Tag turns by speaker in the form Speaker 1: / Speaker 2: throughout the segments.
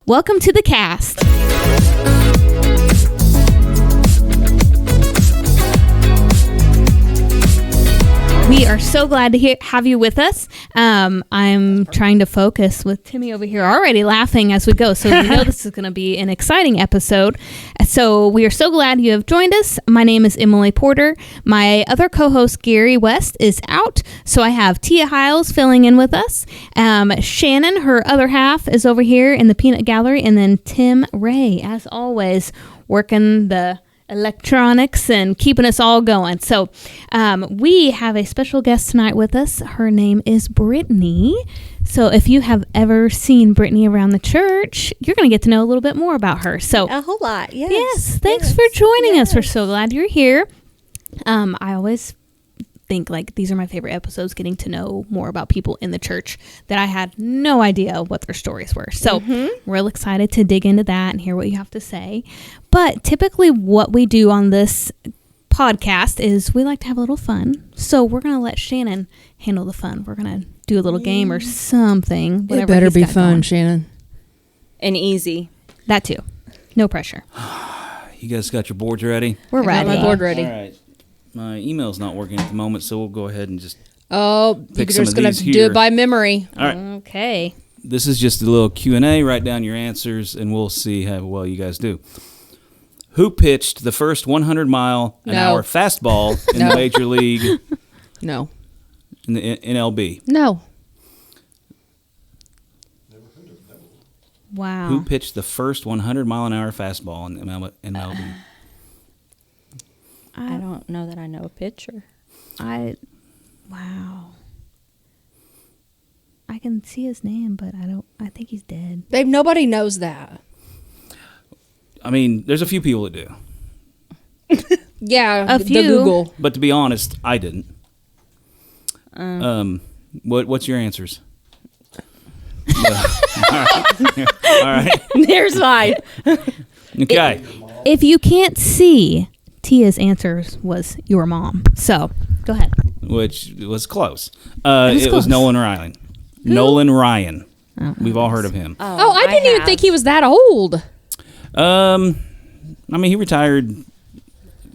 Speaker 1: Welcome to the cast. We are so glad to have you with us. I'm trying to focus with Timmy over here already laughing as we go. So we know this is going to be an exciting episode. So we are so glad you have joined us. My name is Emily Porter. My other co-host, Gary West, is out. So I have Tia Hiles filling in with us. Shannon, her other half, is over here in the peanut gallery. And then Tim Ray, as always, working the electronics and keeping us all going. So we have a special guest tonight with us. Her name is Brittany. So if you have ever seen Brittany around the church, you're going to get to know a little bit more about her. So
Speaker 2: a whole lot.
Speaker 1: Yes. Thanks for joining us. We're so glad you're here. I always think like these are my favorite episodes, getting to know more about people in the church that I had no idea what their stories were. So real excited to dig into that and hear what you have to say. But typically what we do on this podcast is we like to have a little fun. So we're going to let Shannon handle the fun. We're going to do a little game or something.
Speaker 3: It better be fun, going. Shannon.
Speaker 2: And easy.
Speaker 1: That too. No pressure.
Speaker 4: You guys got your boards ready?
Speaker 1: We're ready.
Speaker 3: I got my board ready.
Speaker 4: All right. My email's not working at the moment, so we'll go ahead and just
Speaker 3: you're just going to do it by memory.
Speaker 4: All right.
Speaker 1: Okay.
Speaker 4: This is just a little Q&A. Write down your answers, and we'll see how well you guys do. Who pitched the first 100-mile-an-hour fastball in the Major League?
Speaker 3: No.
Speaker 4: In the NLB?
Speaker 3: No.
Speaker 1: Wow.
Speaker 4: Who pitched the first 100-mile-an-hour fastball in the MLB?
Speaker 2: I don't know that I know a pitcher.
Speaker 1: Wow. I can see his name, but I think he's dead.
Speaker 3: Nobody knows that.
Speaker 4: I mean, there's a few people that do.
Speaker 3: Yeah,
Speaker 1: a few.
Speaker 3: The Google.
Speaker 4: But to be honest, I didn't. What's your answers? All right.
Speaker 2: There's mine.
Speaker 4: Okay.
Speaker 1: If you can't see, Tia's answers was your mom. So, go ahead.
Speaker 4: Which was close. It was Nolan Ryan. Who? Nolan Ryan. Oh, we've all heard of him.
Speaker 3: Oh, I didn't even think he was that old.
Speaker 4: I mean, he retired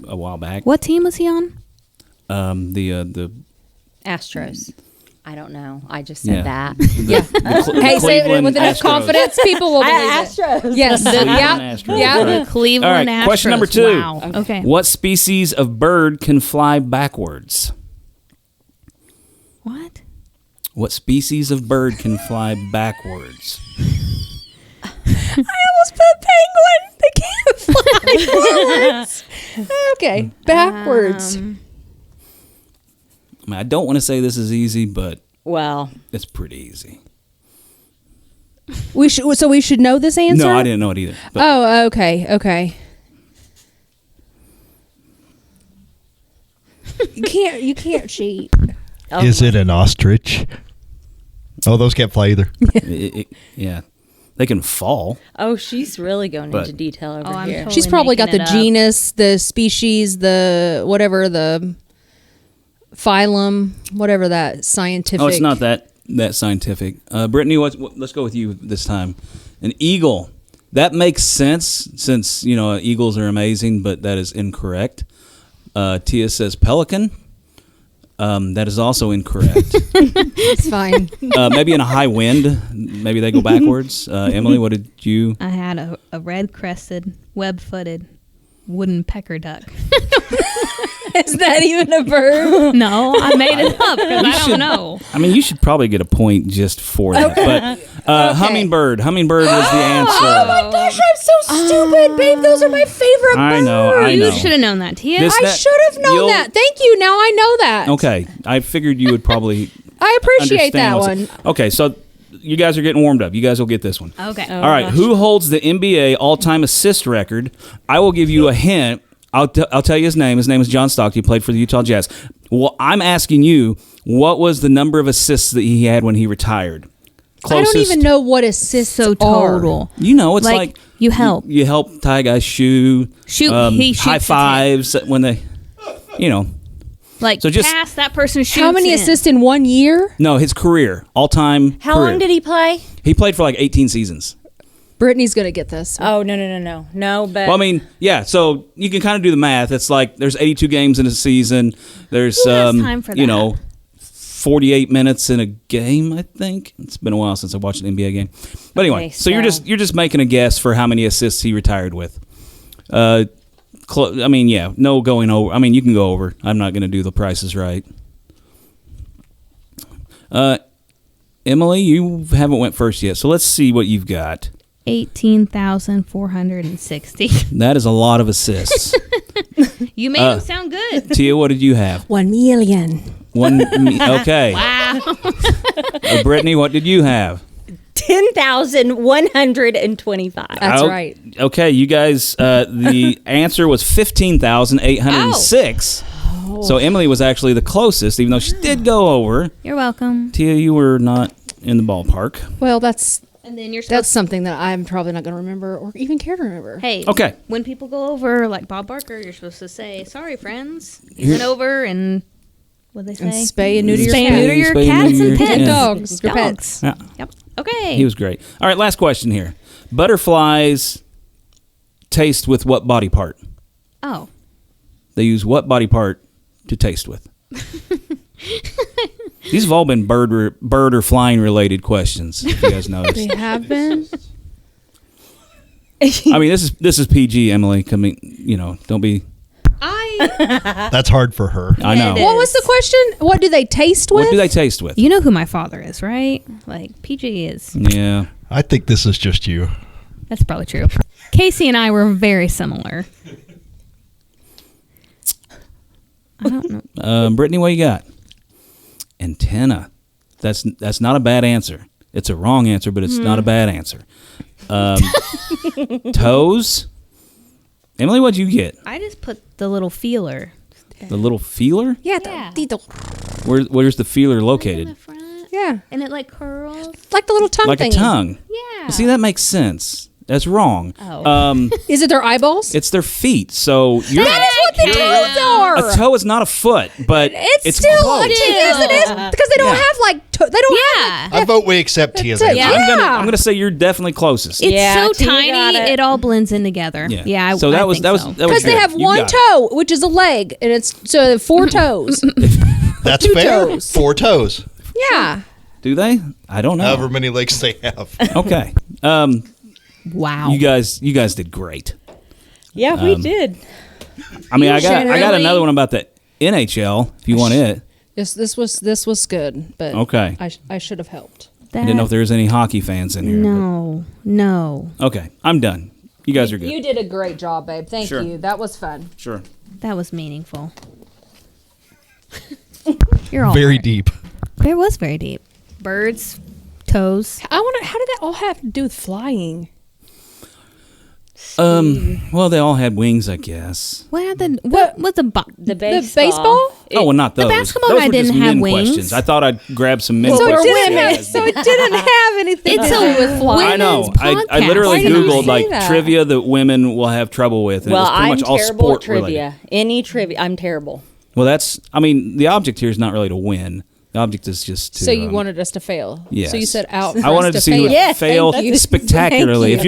Speaker 4: a while back.
Speaker 1: What team was he on?
Speaker 4: The
Speaker 2: Astros. I don't know. I just said that.
Speaker 3: Yeah. Hey, say it with enough confidence, people will believe
Speaker 2: Astros.
Speaker 3: It. Yes.
Speaker 1: The Cleveland Astros.
Speaker 4: Question number 2.
Speaker 1: Wow. Okay.
Speaker 4: What species of bird can fly backwards?
Speaker 1: What?
Speaker 4: What species of bird can fly backwards?
Speaker 3: I almost put penguin. They can't fly forwards. Okay, backwards.
Speaker 4: I mean, I don't want to say this is easy, but it's pretty easy.
Speaker 3: We should know this answer?
Speaker 4: No, I didn't know it either.
Speaker 3: Oh, okay. You can't cheat.
Speaker 5: Is it an ostrich? Oh, those can't fly either.
Speaker 4: Yeah. They can fall.
Speaker 2: Oh, she's really going into detail over here.
Speaker 1: Totally
Speaker 3: She's probably got the
Speaker 1: up.
Speaker 3: genus, the species, the whatever, the phylum, whatever that scientific.
Speaker 4: Oh, it's not that scientific. Brittany, let's go with you this time. An eagle. That makes sense since, eagles are amazing, but that is incorrect. Tia says pelican. That is also incorrect.
Speaker 3: It's fine.
Speaker 4: Maybe in a high wind, maybe they go backwards. Emily, what did you?
Speaker 1: I had a red-crested, web-footed wooden pecker duck.
Speaker 3: Is that even a bird?
Speaker 1: No, I made it up because I don't know.
Speaker 4: I mean, you should probably get a point just for that. Okay. But hummingbird. Hummingbird was the answer.
Speaker 3: Oh my gosh, I'm so stupid, babe. Those are my favorite birds.
Speaker 4: I know.
Speaker 1: You should have known that, Tia.
Speaker 3: I should have known that. Thank you. Now I know that.
Speaker 4: Okay. I figured you would probably
Speaker 3: I appreciate that one.
Speaker 4: Okay, so you guys are getting warmed up. You guys will get this one.
Speaker 1: Okay.
Speaker 4: All right. Gosh. Who holds the NBA all-time assist record? I will give you a hint. I'll tell you his name. His name is John Stockton. He played for the Utah Jazz. Well, I'm asking you, what was the number of assists that he had when he retired? Closest.
Speaker 3: I don't even know what assists
Speaker 1: so total.
Speaker 4: It's like
Speaker 1: you help.
Speaker 4: You help tie a guy's shoe.
Speaker 1: He
Speaker 4: high fives when they,
Speaker 1: Like, so just pass that person shoots.
Speaker 3: How many assists in 1 year?
Speaker 4: No, his career, all-time
Speaker 2: How long did he play?
Speaker 4: He played for like 18 seasons.
Speaker 3: Brittany's gonna get this.
Speaker 2: Oh, no. But
Speaker 4: Well, I mean, yeah. So you can kind of do the math. It's like there's 82 games in a season. There's
Speaker 1: Who has time for
Speaker 4: you
Speaker 1: that?
Speaker 4: know, 48 minutes in a game. I think it's been a while since I watched an NBA game. But anyway,
Speaker 2: Okay,
Speaker 4: so you're just making a guess for how many assists he retired with. I mean, yeah, no going over. I mean, you can go over. I'm not going to do the prices right. Emily, you haven't went first yet, so let's see what you've got.
Speaker 1: 18,460.
Speaker 4: That is a lot of assists.
Speaker 1: You made him sound good.
Speaker 4: Tia, what did you have?
Speaker 3: 1 million.
Speaker 4: Okay.
Speaker 1: Wow.
Speaker 4: Brittany, what did you have?
Speaker 2: 10,125.
Speaker 3: That's
Speaker 4: Oh,
Speaker 3: right.
Speaker 4: Okay, you guys, the answer was 15,806. So Emily was actually the closest, even though she did go over.
Speaker 1: You're welcome.
Speaker 4: Tia, you were not in the ballpark.
Speaker 3: Well, that's
Speaker 1: And then you're
Speaker 3: that's
Speaker 1: supposed
Speaker 3: something that I'm probably not going to remember or even care to remember.
Speaker 1: Hey.
Speaker 4: Okay.
Speaker 1: When people go over, like Bob Barker, you're supposed to say, "Sorry, friends. You went over and what they say?
Speaker 3: And spay and neuter your
Speaker 1: Spay and neuter your
Speaker 4: Spay and
Speaker 1: cats
Speaker 4: neuter
Speaker 1: and
Speaker 4: your-
Speaker 1: pets.
Speaker 4: yeah.
Speaker 3: dogs. Your
Speaker 1: Dogs.
Speaker 3: pets.
Speaker 4: Yeah,
Speaker 1: Yep. Okay.
Speaker 4: he was great. All right, last question here. Butterflies taste with what body part?
Speaker 1: Oh.
Speaker 4: They use what body part to taste with? These have all been bird or flying related questions, if you guys noticed.
Speaker 3: They have been.
Speaker 4: I mean, this is PG, Emily. Coming, don't be.
Speaker 5: That's hard for her.
Speaker 4: I know.
Speaker 1: It
Speaker 3: What was the question? What do they taste with?
Speaker 4: What do they taste with?
Speaker 1: You know who my father is, right? Like PG is.
Speaker 4: Yeah.
Speaker 5: I think this is just you.
Speaker 1: That's probably true. Casey and I were very similar. I don't know.
Speaker 4: Brittany, what you got? Antenna. That's not a bad answer. It's a wrong answer, but it's not a bad answer. Toes. Emily, what'd you get?
Speaker 1: I just put the little feeler.
Speaker 4: The little feeler?
Speaker 3: Yeah.
Speaker 1: Yeah.
Speaker 4: Where's the feeler
Speaker 1: In the
Speaker 4: located?
Speaker 1: front.
Speaker 3: Yeah.
Speaker 1: And it like curls.
Speaker 3: Like the little tongue
Speaker 4: Like
Speaker 3: thingy.
Speaker 4: a tongue.
Speaker 1: Yeah.
Speaker 4: See, that makes sense. That's wrong.
Speaker 1: Oh.
Speaker 3: Is it their eyeballs?
Speaker 4: It's their feet. So you're
Speaker 3: That is what the toes are.
Speaker 4: a toe is not a foot, but
Speaker 3: It's still
Speaker 4: close.
Speaker 3: yes, it is because they don't
Speaker 4: Yeah.
Speaker 3: have like they don't have
Speaker 1: Yeah.
Speaker 5: I vote we accept Tia's
Speaker 3: That's it.
Speaker 5: answer.
Speaker 3: Yeah.
Speaker 4: I'm gonna say you're definitely closest.
Speaker 1: It's
Speaker 2: Yeah,
Speaker 1: so
Speaker 2: Tia got
Speaker 1: tiny,
Speaker 2: it.
Speaker 1: it all blends in together. Yeah.
Speaker 4: So
Speaker 1: I
Speaker 4: that was
Speaker 1: think
Speaker 4: that was
Speaker 1: so.
Speaker 4: that was
Speaker 3: because they
Speaker 4: good.
Speaker 3: have
Speaker 4: You
Speaker 3: one
Speaker 4: got it.
Speaker 3: toe, which is a leg, and it's so 4 toes.
Speaker 5: That's
Speaker 3: Two
Speaker 5: fair.
Speaker 3: toes.
Speaker 5: 4 toes.
Speaker 3: Yeah.
Speaker 4: Do they? I don't know.
Speaker 5: However many legs they have.
Speaker 4: Okay.
Speaker 1: Wow.
Speaker 4: You guys did great.
Speaker 2: Yeah, we did.
Speaker 4: I mean, I got
Speaker 1: Really?
Speaker 4: another one about the NHL if you want it.
Speaker 3: This was good, but
Speaker 4: Okay.
Speaker 3: I should have helped.
Speaker 4: I didn't know if there was any hockey fans in here.
Speaker 1: No.
Speaker 4: but- okay, I'm done. You guys are good.
Speaker 3: You did a great job, babe. Thank
Speaker 4: Sure.
Speaker 3: you. That was fun.
Speaker 4: Sure.
Speaker 1: That was meaningful. You're all
Speaker 5: Very
Speaker 1: right.
Speaker 5: deep.
Speaker 1: It was very deep. Birds, toes.
Speaker 3: I wonder how did that all have to do with flying?
Speaker 4: Well, they all had wings, I guess.
Speaker 1: What was the
Speaker 2: The
Speaker 3: baseball?
Speaker 4: Oh, well, not those.
Speaker 1: basketball
Speaker 4: Those
Speaker 1: guy
Speaker 4: were just
Speaker 1: didn't have
Speaker 4: men
Speaker 1: wings.
Speaker 4: questions. I thought I'd grab some men
Speaker 3: So
Speaker 4: questions.
Speaker 3: it,
Speaker 4: Yeah.
Speaker 3: didn't, so it didn't have anything
Speaker 1: It's
Speaker 3: to do
Speaker 1: a
Speaker 3: with flying.
Speaker 4: I know.
Speaker 1: women's
Speaker 4: I
Speaker 1: podcast.
Speaker 4: literally
Speaker 3: Why didn't you
Speaker 4: Googled
Speaker 3: say
Speaker 4: like
Speaker 3: that?
Speaker 4: trivia that women will have trouble with. And it was
Speaker 2: Well,
Speaker 4: pretty
Speaker 2: I'm
Speaker 4: much all
Speaker 2: terrible at
Speaker 4: sport related.
Speaker 2: trivia. Any trivia, I'm terrible.
Speaker 4: Well, the object here is not really to win. The object is just to.
Speaker 3: So you wanted us to fail.
Speaker 4: yes.
Speaker 3: So you said out.
Speaker 4: I wanted to see who
Speaker 3: fail.
Speaker 4: would
Speaker 2: Yes,
Speaker 4: fail
Speaker 2: thank you.
Speaker 4: spectacularly.
Speaker 2: Thank
Speaker 4: If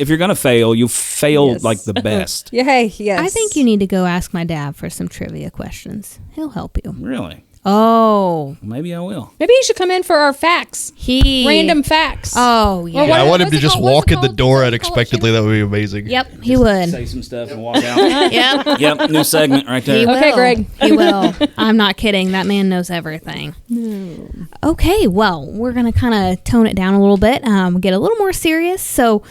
Speaker 4: you're gonna fail, you fail
Speaker 3: Yes.
Speaker 4: like the best.
Speaker 3: Yeah, hey, yes.
Speaker 1: I think you need to go ask my dad for some trivia questions. He'll help you.
Speaker 4: Really?
Speaker 1: Oh,
Speaker 4: Maybe I will.
Speaker 3: Maybe you should come in for our facts.
Speaker 1: he
Speaker 3: Random facts.
Speaker 1: Oh yeah.
Speaker 3: Or
Speaker 5: Yeah,
Speaker 3: what-
Speaker 5: I want him
Speaker 3: what's
Speaker 5: to
Speaker 3: it
Speaker 5: just
Speaker 3: called? What's
Speaker 5: walk
Speaker 3: it
Speaker 5: in the
Speaker 3: called?
Speaker 5: door
Speaker 3: What's it
Speaker 5: unexpectedly. That would be amazing.
Speaker 1: Yep, he would.
Speaker 4: Say some stuff and walk out.
Speaker 1: Yep.
Speaker 4: Yep, new segment right
Speaker 1: He
Speaker 4: there.
Speaker 3: Okay,
Speaker 1: will.
Speaker 3: Greg.
Speaker 1: He will. I'm not kidding. That man knows everything. Okay, well, we're going to kind of tone it down a little bit, get a little more serious. So,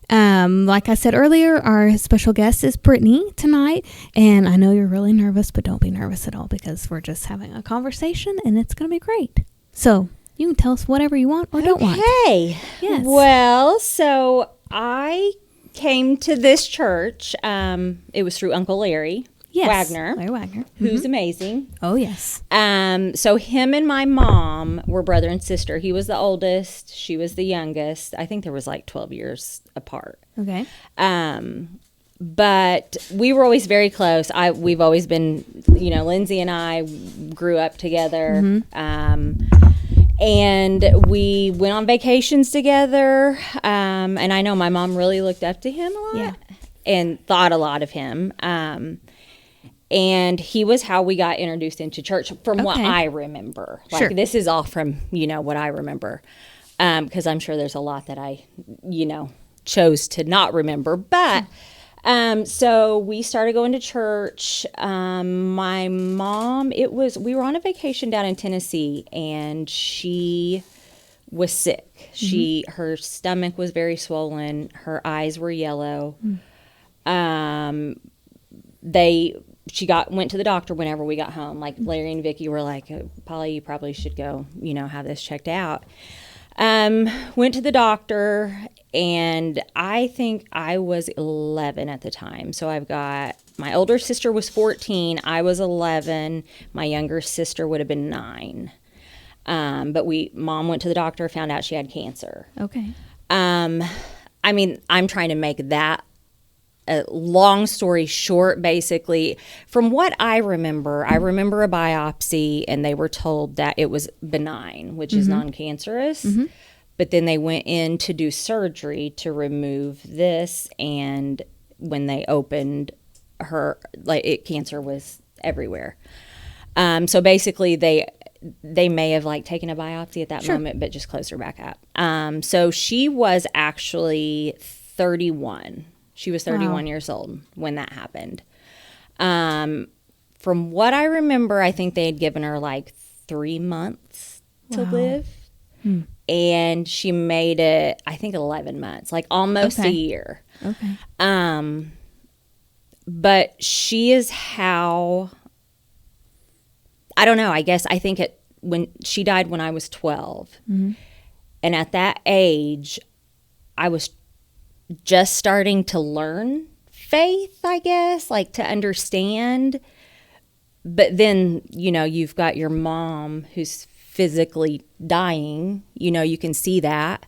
Speaker 1: like I said earlier, our special guest is Brittany tonight. And I know you're really nervous, but don't be nervous at all because we're just having a conversation and it's going to be great. So, you can tell us whatever you want or don't want.
Speaker 2: Hey.
Speaker 1: Yes.
Speaker 2: Well, so I came to this church. It was through Uncle Larry
Speaker 1: Yes.
Speaker 2: Wagner,
Speaker 1: Larry Wagner.
Speaker 2: who's amazing.
Speaker 1: Oh, yes.
Speaker 2: So him and my mom were brother and sister. He was the oldest. She was the youngest. I think there was like 12 years apart.
Speaker 1: Okay.
Speaker 2: But we were always very close. We've always been, Lindsay and I grew up together. And we went on vacations together. And I know my mom really looked up to him a lot and thought a lot of him. And he was how we got introduced into church from what I remember. Like, this is all from, what I remember. Because I'm sure there's a lot that I, chose to not remember. But so we started going to church. My mom, we were on a vacation down in Tennessee, and she was sick. Her stomach was very swollen. Her eyes were yellow. Went to the doctor whenever we got home. Like, Larry and Vicky were like, Polly, you probably should go, have this checked out. Went to the doctor, and I think I was 11 at the time. So I've got, my older sister was 14. I was 11. My younger sister would have been 9. But Mom went to the doctor, found out she had cancer.
Speaker 1: Okay.
Speaker 2: I mean, I'm trying to make that a long story short. Basically, from what I remember a biopsy, and they were told that it was benign, which is non-cancerous. But then they went in to do surgery to remove this, and when they opened her, cancer was everywhere. So basically, they may have taken a biopsy at that moment, but just closed her back up. So she was actually 31. She was 31 years old when that happened. From what I remember, I think they had given her 3 months to live. And she made it, I think, 11 months, almost a year. Okay. But she is how, I don't know, I think when she died when I was 12. And at that age, I was just starting to learn faith, I guess, to understand. But then, you've got your mom who's physically dying, you can see that.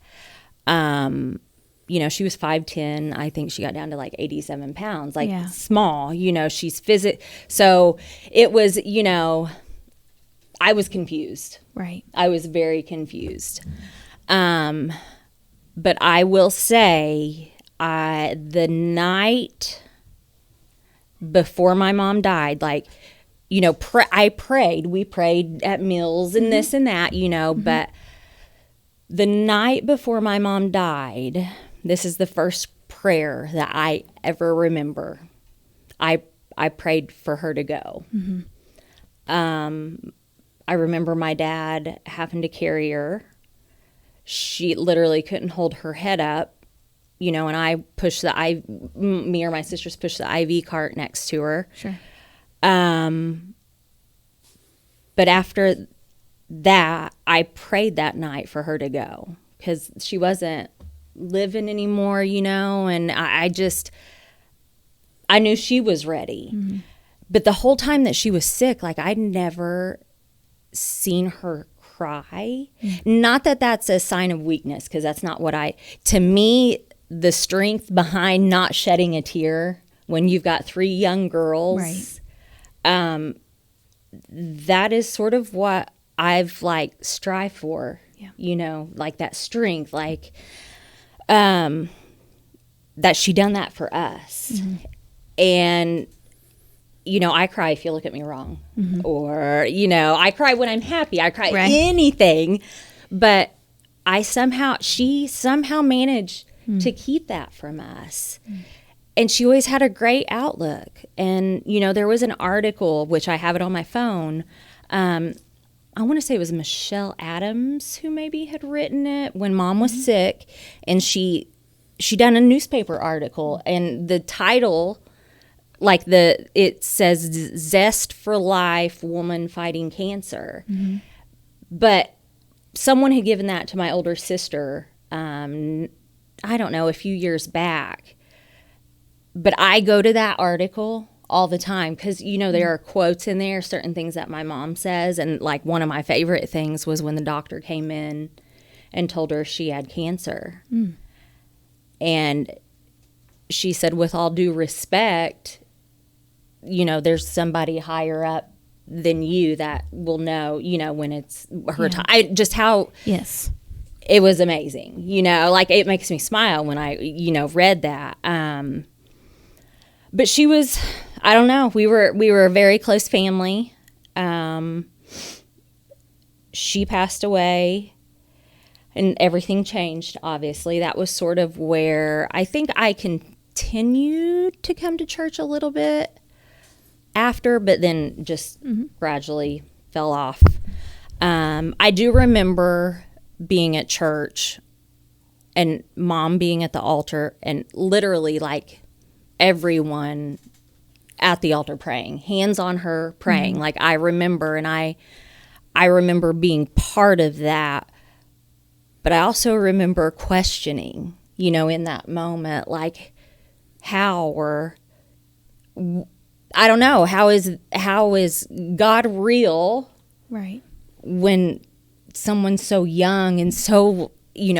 Speaker 2: She was 5'10". I think she got down to 87 pounds, small, she's so it was, I was confused.
Speaker 1: Right.
Speaker 2: I was very confused. But I will say, the night before my mom died, I prayed. We prayed at meals and this and that, but the night before my mom died, this is the first prayer that I ever remember. I prayed for her to go. I remember my dad having to carry her. She literally couldn't hold her head up, and I pushed me or my sisters pushed the IV cart next to her.
Speaker 1: Sure.
Speaker 2: But after that, I prayed that night for her to go because she wasn't living anymore, and I knew she was ready. But the whole time that she was sick, I'd never seen her cry. Not that that's a sign of weakness, because that's not to me, the strength behind not shedding a tear when you've got 3 young girls, that is sort of what I've strive for, that strength, that she done that for us. And, I cry if you look at me wrong, or, I cry when I'm happy, I cry anything, but she somehow managed to keep that from us. And she always had a great outlook. And, there was an article, which I have it on my phone. I want to say it was Michelle Adams who maybe had written it when Mom was sick. And she done a newspaper article. And the title, it says Zest for Life, Woman Fighting Cancer. But someone had given that to my older sister, I don't know, a few years back. But I go to that article all the time because, there are quotes in there, certain things that my mom says. And one of my favorite things was when the doctor came in and told her she had cancer. And she said, with all due respect, there's somebody higher up than you that will know, when it's her
Speaker 1: Yeah.
Speaker 2: time. How
Speaker 1: Yes.
Speaker 2: it was amazing, like it makes me smile when I, read that. But she was, I don't know, we were a very close family. She passed away and everything changed, obviously. That was sort of where I think I continued to come to church a little bit after, but then just gradually fell off. I do remember being at church and Mom being at the altar and literally like everyone at the altar praying, hands on her praying. Like I remember, and I remember being part of that, but I also remember questioning, in that moment, like how, or I don't know, how is God real?
Speaker 1: Right.
Speaker 2: When someone's so young and so,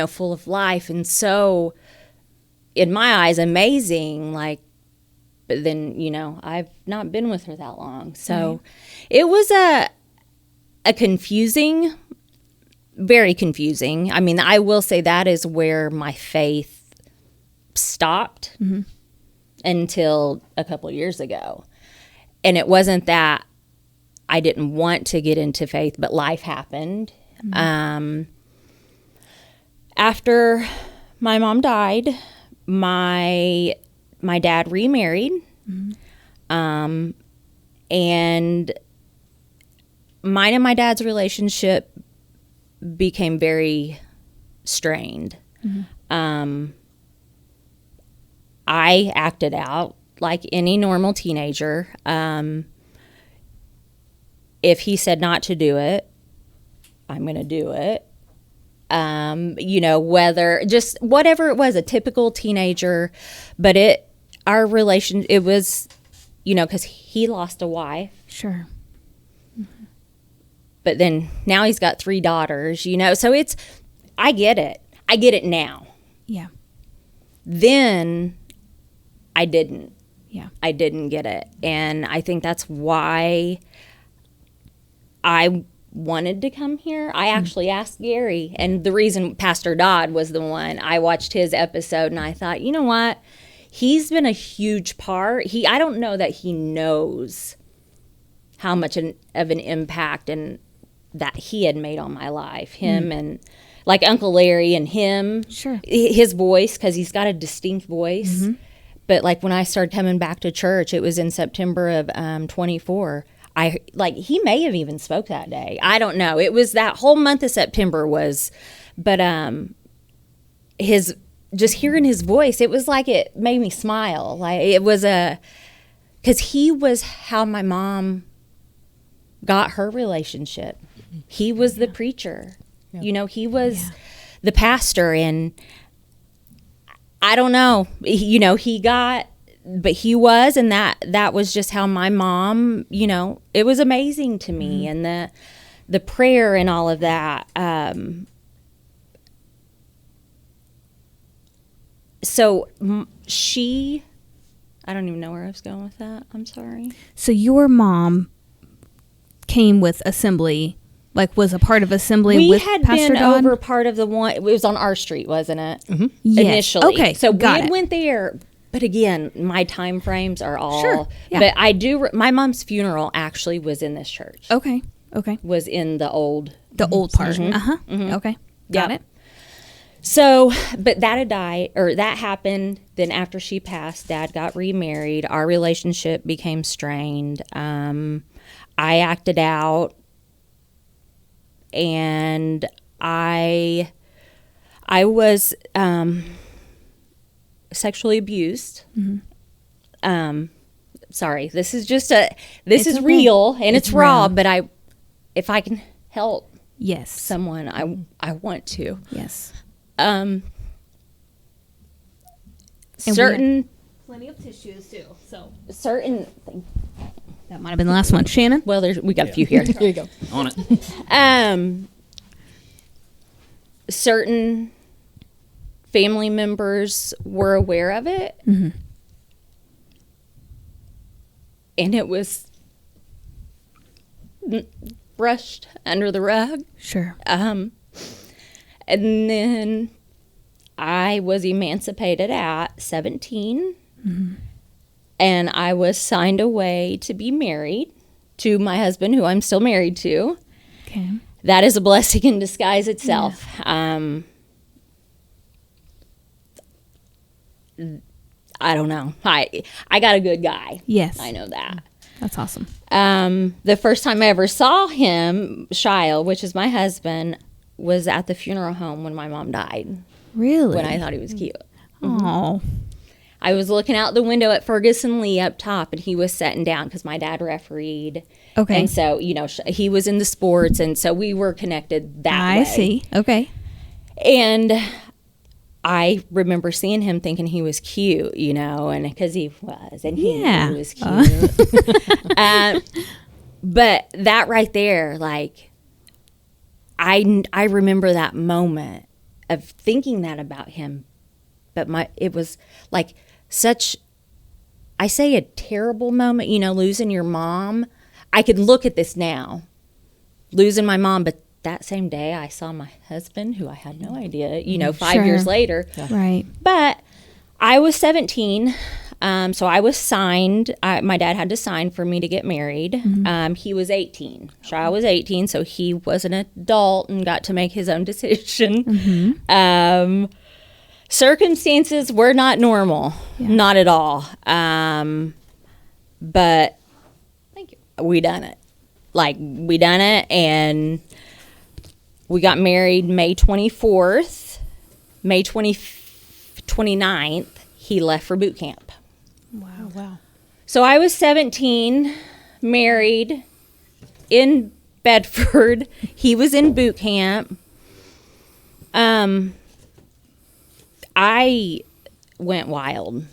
Speaker 2: full of life and so, in my eyes, amazing, like, but then, I've not been with her that long. So it was a confusing, very confusing. I mean, I will say that is where my faith stopped until a couple of years ago. And it wasn't that I didn't want to get into faith, but life happened. After my mom died, my dad remarried. And mine and my dad's relationship became very strained. I acted out like any normal teenager. If he said not to do it, I'm going to do it. Whether just whatever it was, a typical teenager, but our relation, it was, because he lost a wife.
Speaker 1: Sure.
Speaker 2: But then now he's got 3 daughters, so I get it. I get it now.
Speaker 1: Yeah.
Speaker 2: Then I didn't.
Speaker 1: Yeah.
Speaker 2: I didn't get it. And I think that's why I wanted to come here. I actually asked Gary, and the reason Pastor Dodd was the one, I watched his episode and I thought, you know what? He's been a huge part. I don't know that he knows how much of an impact and that he had made on my life. Him and like Uncle Larry and him.
Speaker 1: Sure.
Speaker 2: His voice, because he's got a distinct voice. But like when I started coming back to church, it was in September of 24. He may have even spoke that day. I don't know. It was that whole month of September but just hearing his voice, it was like it made me smile. Like it was because he was how my mom got her relationship. He was the preacher. Yeah. He was the pastor, and I don't know, but he was, and that was just how my mom, it was amazing to me. And the prayer and all of that. So I don't even know where I was going with that. I'm sorry.
Speaker 1: So your mom came with Assembly, like was a part of Assembly with Pastor Dodd? We had been
Speaker 2: over part of the one, it was on our street, wasn't it?
Speaker 1: Yes.
Speaker 2: Initially.
Speaker 1: Okay,
Speaker 2: so
Speaker 1: got
Speaker 2: we
Speaker 1: it.
Speaker 2: went there, but again, my time frames are all,
Speaker 1: Sure, yeah.
Speaker 2: But I do, my mom's funeral actually was in this church.
Speaker 1: Okay.
Speaker 2: Was in the old
Speaker 1: part. Okay. Got it.
Speaker 2: So, but that had died, or that happened. Then after she passed, Dad got remarried. Our relationship became strained. I acted out, and I was sexually abused. Sorry, this is just this is okay. Real and it's raw. But if I can help, someone, I want to.
Speaker 1: Yes.
Speaker 2: Certain
Speaker 1: plenty of tissues too. So
Speaker 2: certain.
Speaker 1: That might have been the last one, Shannon.
Speaker 2: Well, we got a few here.
Speaker 3: Here you go.
Speaker 4: On it.
Speaker 2: Certain family members were aware of it, and brushed under the rug.
Speaker 1: Sure.
Speaker 2: And then I was emancipated at 17, and I was signed away to be married to my husband, who I'm still married to.
Speaker 1: Okay.
Speaker 2: That is a blessing in disguise itself. Yeah. I don't know. I got a good guy.
Speaker 1: Yes.
Speaker 2: I know that.
Speaker 1: That's awesome.
Speaker 2: The first time I ever saw him, Shyle, which is my husband, was at the funeral home when my mom died.
Speaker 1: Really?
Speaker 2: When I thought he was cute.
Speaker 1: Oh.
Speaker 2: I was looking out the window at Ferguson Lee up top, and he was sitting down because my dad refereed.
Speaker 1: Okay.
Speaker 2: And so, he was in the sports, and so we were connected that way.
Speaker 1: I see. Okay.
Speaker 2: And I remember seeing him thinking he was cute, and because he was, and he was cute. But that right there, like, I remember that moment of thinking that about him, but it was like such, I say a terrible moment, losing your mom. I could look at this now, losing my mom, but that same day I saw my husband, who I had no idea, 5 years later.
Speaker 1: Yeah. Right.
Speaker 2: But I was 17, so I was signed. My dad had to sign for me to get married. He was 18. Shyle was 18, so he was an adult and got to make his own decision. Circumstances were not normal, not at all. But thank you. We done it. And we got married May 24th. May 29th, he left for boot camp.
Speaker 3: Wow.
Speaker 2: So I was 17, married in Bedford. He was in boot camp. I went wild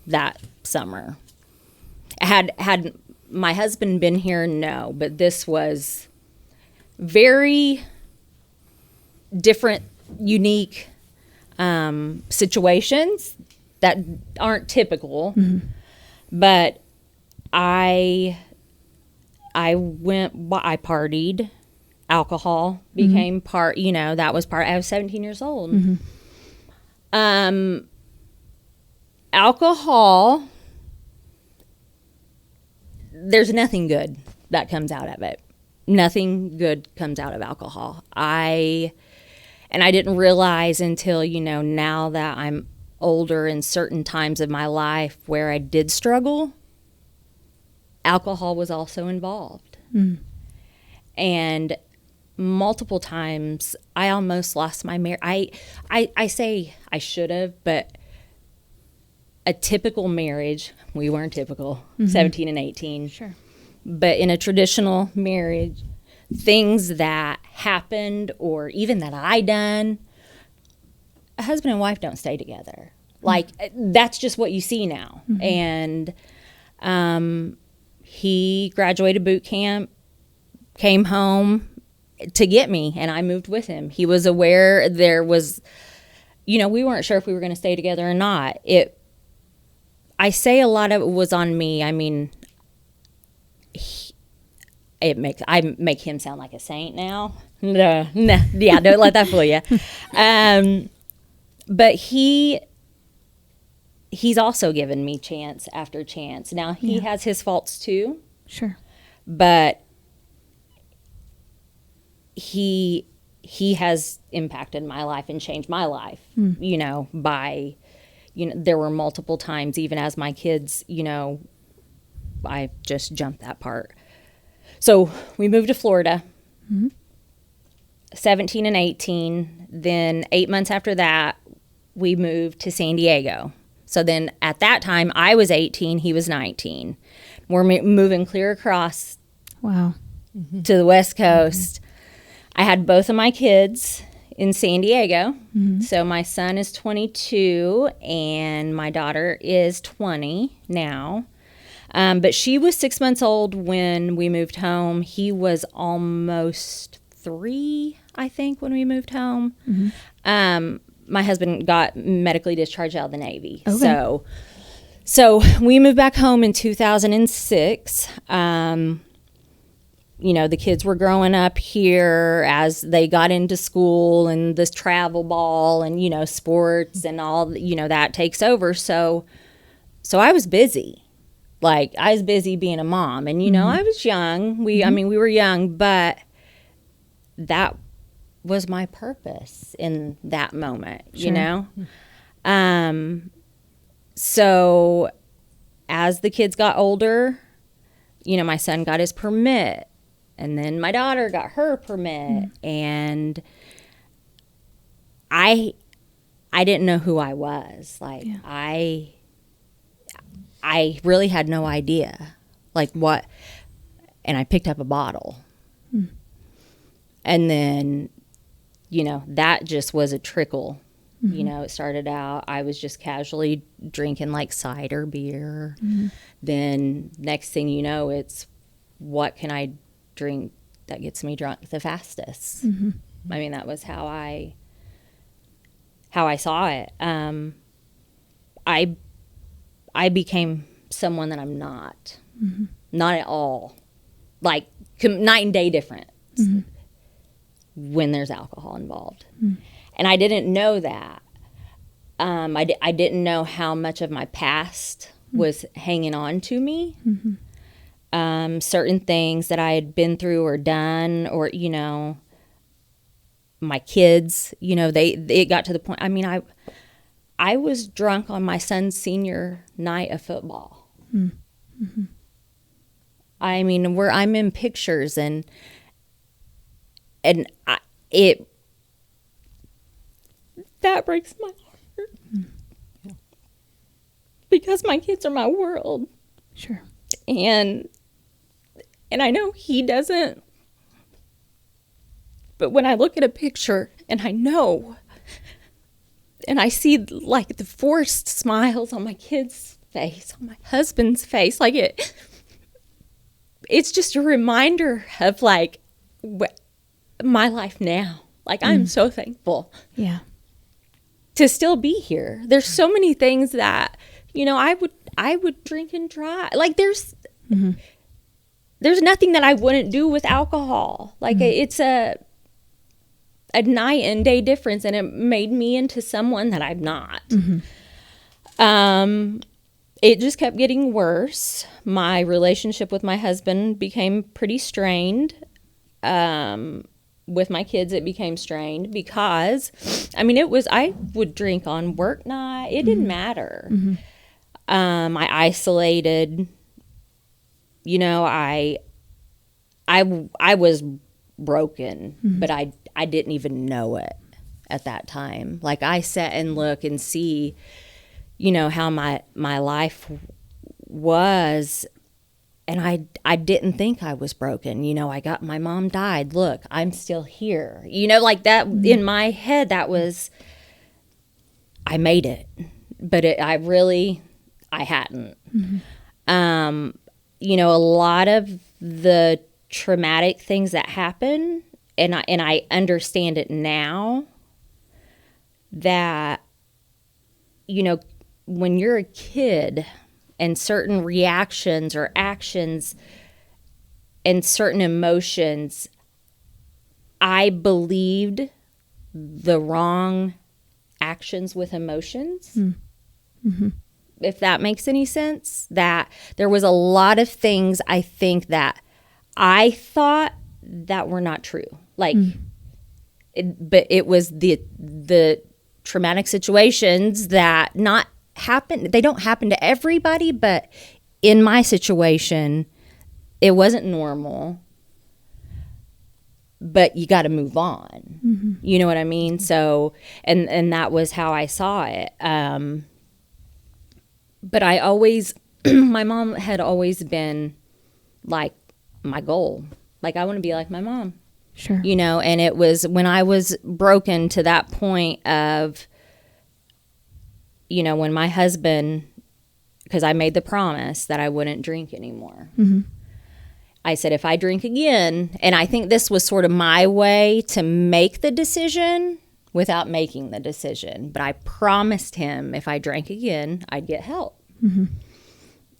Speaker 2: that summer. Had my husband been here? No, but this was very different, unique situations that aren't typical. But I partied. Alcohol became part, that was part. I was 17 years old. Alcohol, there's nothing good that comes out of it. Nothing good comes out of alcohol. And I didn't realize until, now that I'm older, in certain times of my life where I did struggle, alcohol was also involved. And multiple times I almost lost my marriage. I say I should have, but a typical marriage, we weren't typical, 17 and 18.
Speaker 1: Sure.
Speaker 2: But in a traditional marriage, things that happened or even that I done, a husband and wife don't stay together. Like, that's just what you see now. And he graduated boot camp, came home to get me, and I moved with him. He was aware there was, we weren't sure if we were going to stay together or not. I say a lot of it was on me. I mean, I make him sound like a saint now. No, yeah, don't let that fool you. But he's also given me chance after chance. Now he has his faults too.
Speaker 1: Sure.
Speaker 2: But he has impacted my life and changed my life. By there were multiple times, even as my kids, I just jumped that part. So we moved to Florida, 17 and 18. Then 8 months after that, we moved to San Diego. So then at that time, I was 18, he was 19. We're moving clear across to the West Coast. I had both of my kids in San Diego. So my son is 22 and my daughter is 20 now. But she was 6 months old when we moved home. He was almost 3, I think, when we moved home. My husband got medically discharged out of the Navy. Okay. So we moved back home in 2006. the kids were growing up here as they got into school and this travel ball and, sports and all, that takes over. So I was busy. Like, I was busy being a mom. And, I was young. We were young, but that was my purpose in that moment,
Speaker 1: Sure.
Speaker 2: So as the kids got older, my son got his permit. And then my daughter got her permit, and I didn't know who I was. Like,
Speaker 1: Yeah.
Speaker 2: I really had no idea, like, what. And I picked up a bottle, and then, that just was a trickle. It started out, I was just casually drinking like cider beer. Then next thing you know, it's what can I drink that gets me drunk the fastest. I mean, that was how I saw it. I became someone that I'm not at all, like night and day difference when there's alcohol involved. And I didn't know that. I didn't know how much of my past was hanging on to me. Certain things that I had been through or done, or, my kids, it got to the point. I mean, I was drunk on my son's senior night of football. I mean, where I'm in pictures and that breaks my heart because my kids are my world.
Speaker 1: Sure.
Speaker 2: And I know he doesn't, but when I look at a picture and I know, and I see like the forced smiles on my kid's face, on my husband's face, like it's just a reminder of like my life now. Like, I'm so thankful.
Speaker 1: Yeah.
Speaker 2: To still be here. There's so many things that, I would drink and drive. Like, there's nothing that I wouldn't do with alcohol. Like, it's a night and day difference, and it made me into someone that I'm not. It just kept getting worse. My relationship with my husband became pretty strained. With my kids, it became strained because, I would drink on work night. It didn't matter. I isolated. I was broken, but I didn't even know it at that time. Like, I sat and look and see, how my life was. And I didn't think I was broken. My mom died. Look, I'm still here. Like that in my head, that was, I made it. But I hadn't. A lot of the traumatic things that happen, and I understand it now, that, when you're a kid, and certain reactions or actions and certain emotions, I believed the wrong actions with emotions. If that makes any sense, that there was a lot of things I think that I thought that were not true. Like, but it was the traumatic situations that not happen. They don't happen to everybody, but in my situation, it wasn't normal. But you got to move on. You know what I mean? So, and that was how I saw it. But I always, my mom had always been like my goal. Like, I want to be like my mom.
Speaker 1: Sure.
Speaker 2: And it was when I was broken to that point of, when my husband, because I made the promise that I wouldn't drink anymore. I said, if I drink again, and I think this was sort of my way to make the decision without making the decision, but I promised him if I drank again, I'd get help.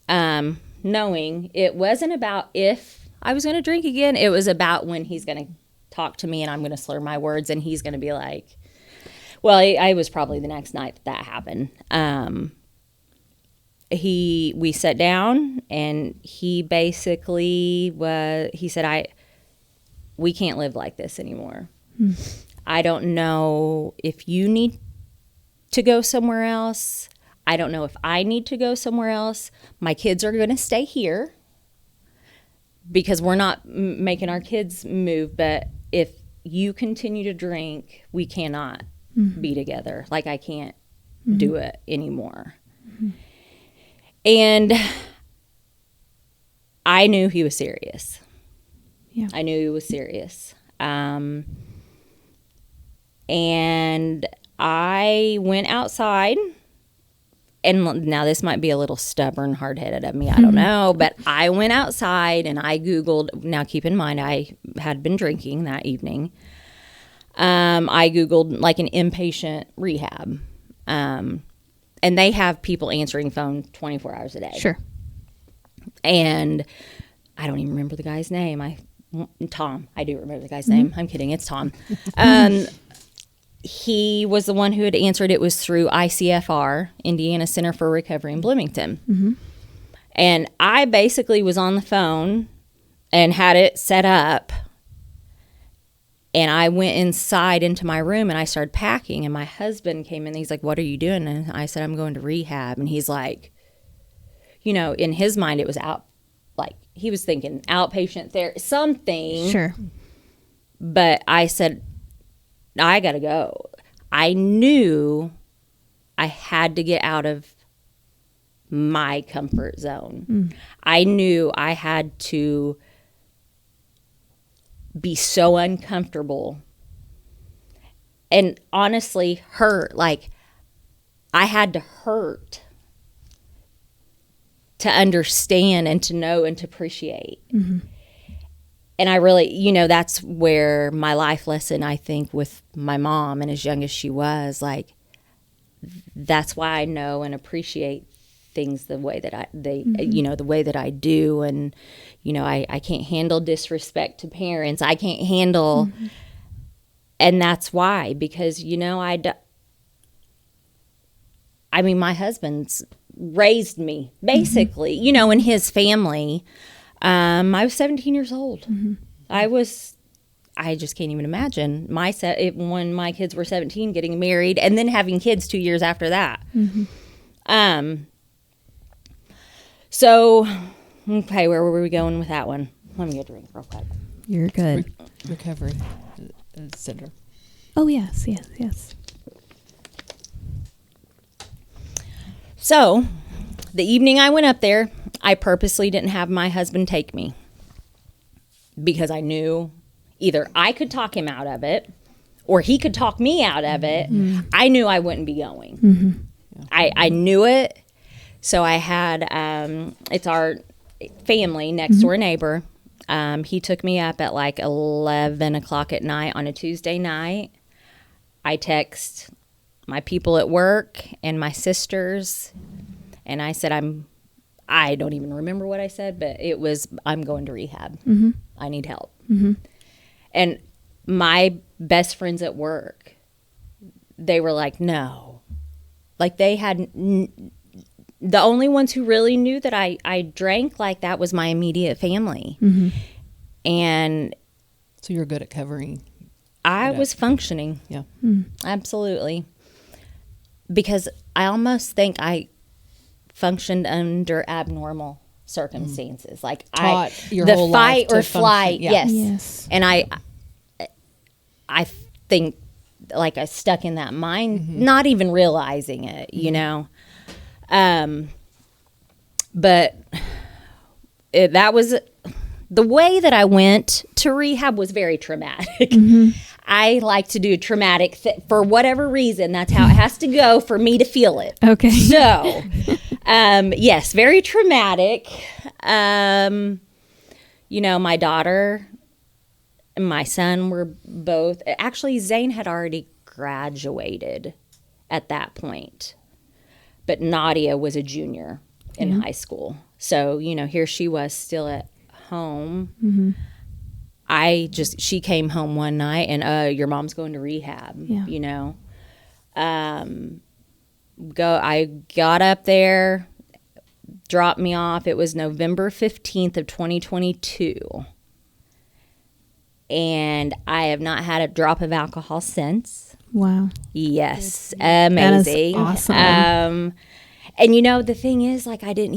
Speaker 2: Knowing it wasn't about if I was going to drink again. It was about when he's going to talk to me and I'm going to slur my words and he's going to be like, well, I was probably the next night that happened. We sat down and he basically he said, we can't live like this anymore. I don't know if you need to go somewhere else. I don't know if I need to go somewhere else. My kids are going to stay here because we're not making our kids move. But if you continue to drink, we cannot be together. Like, I can't do it anymore. And I knew he was serious.
Speaker 1: Yeah.
Speaker 2: I knew he was serious. And I went outside, and now this might be a little stubborn, hard-headed of me, I don't know, but I went outside and I Googled, now keep in mind I had been drinking that evening. I Googled like an inpatient rehab. And they have people answering phone 24 hours a day.
Speaker 1: Sure.
Speaker 2: And I don't even remember the guy's name. Tom. I do remember the guy's name. I'm kidding. It's Tom. He was the one who had answered. It was through ICFR, Indiana Center for Recovery in Bloomington. And I basically was on the phone and had it set up. And I went inside into my room and I started packing. And my husband came in and he's like, what are you doing? And I said, I'm going to rehab. And he's like, you know, in his mind, it was he was thinking outpatient therapy, something.
Speaker 1: Sure.
Speaker 2: But I said, I got to go. I knew I had to get out of my comfort zone. I knew I had to be so uncomfortable and honestly hurt. Like, I had to hurt to understand and to know and to appreciate. And I really, you know, that's where my life lesson, I think, with my mom, and as young as she was, like, that's why I know and appreciate things the way that you know, the way that I do. And, you know, I can't handle disrespect to parents. I can't handle, and that's why, because, you know, I mean, my husband's raised me basically, you know, in his family. I was 17 years old. I just can't even imagine when my kids were 17 getting married and then having kids 2 years after that. So, okay, where were we going with that one? Let me get a drink real quick.
Speaker 1: You're good.
Speaker 3: Recovery Center.
Speaker 1: Oh, yes.
Speaker 2: So, the evening I went up there, I purposely didn't have my husband take me because I knew either I could talk him out of it or he could talk me out of it. I knew I wouldn't be going. I knew it. So I had, it's our family, next door neighbor. He took me up at like 11 o'clock at night on a Tuesday night. I text my people at work and my sisters, and I said, I don't even remember what I said, but it was, I'm going to rehab. I need help. And my best friends at work, they were like, no. Like, they had, the only ones who really knew that I drank like that was my immediate family. And
Speaker 3: so you're good at covering.
Speaker 2: I was functioning.
Speaker 3: Yeah.
Speaker 2: Absolutely. Because I almost think I functioned under abnormal circumstances. Like, the fight or flight. Yes. And I think, like, I stuck in that mind, not even realizing it, you know. But that was the way that I went to rehab was very traumatic. I like to do traumatic for whatever reason. That's how it has to go for me to feel it.
Speaker 1: Okay.
Speaker 2: So, yes, very traumatic. You know, my daughter and my son were both, actually Zane had already graduated at that point, but Nadia was a junior in high school. So, you know, here she was still at home, she came home one night and, your mom's going to rehab, you know. I got up there, dropped me off. It was November 15th of 2022. And I have not had a drop of alcohol since.
Speaker 1: Wow.
Speaker 2: Yes. Amazing.
Speaker 1: That is awesome.
Speaker 2: And you know, the thing is, like, I didn't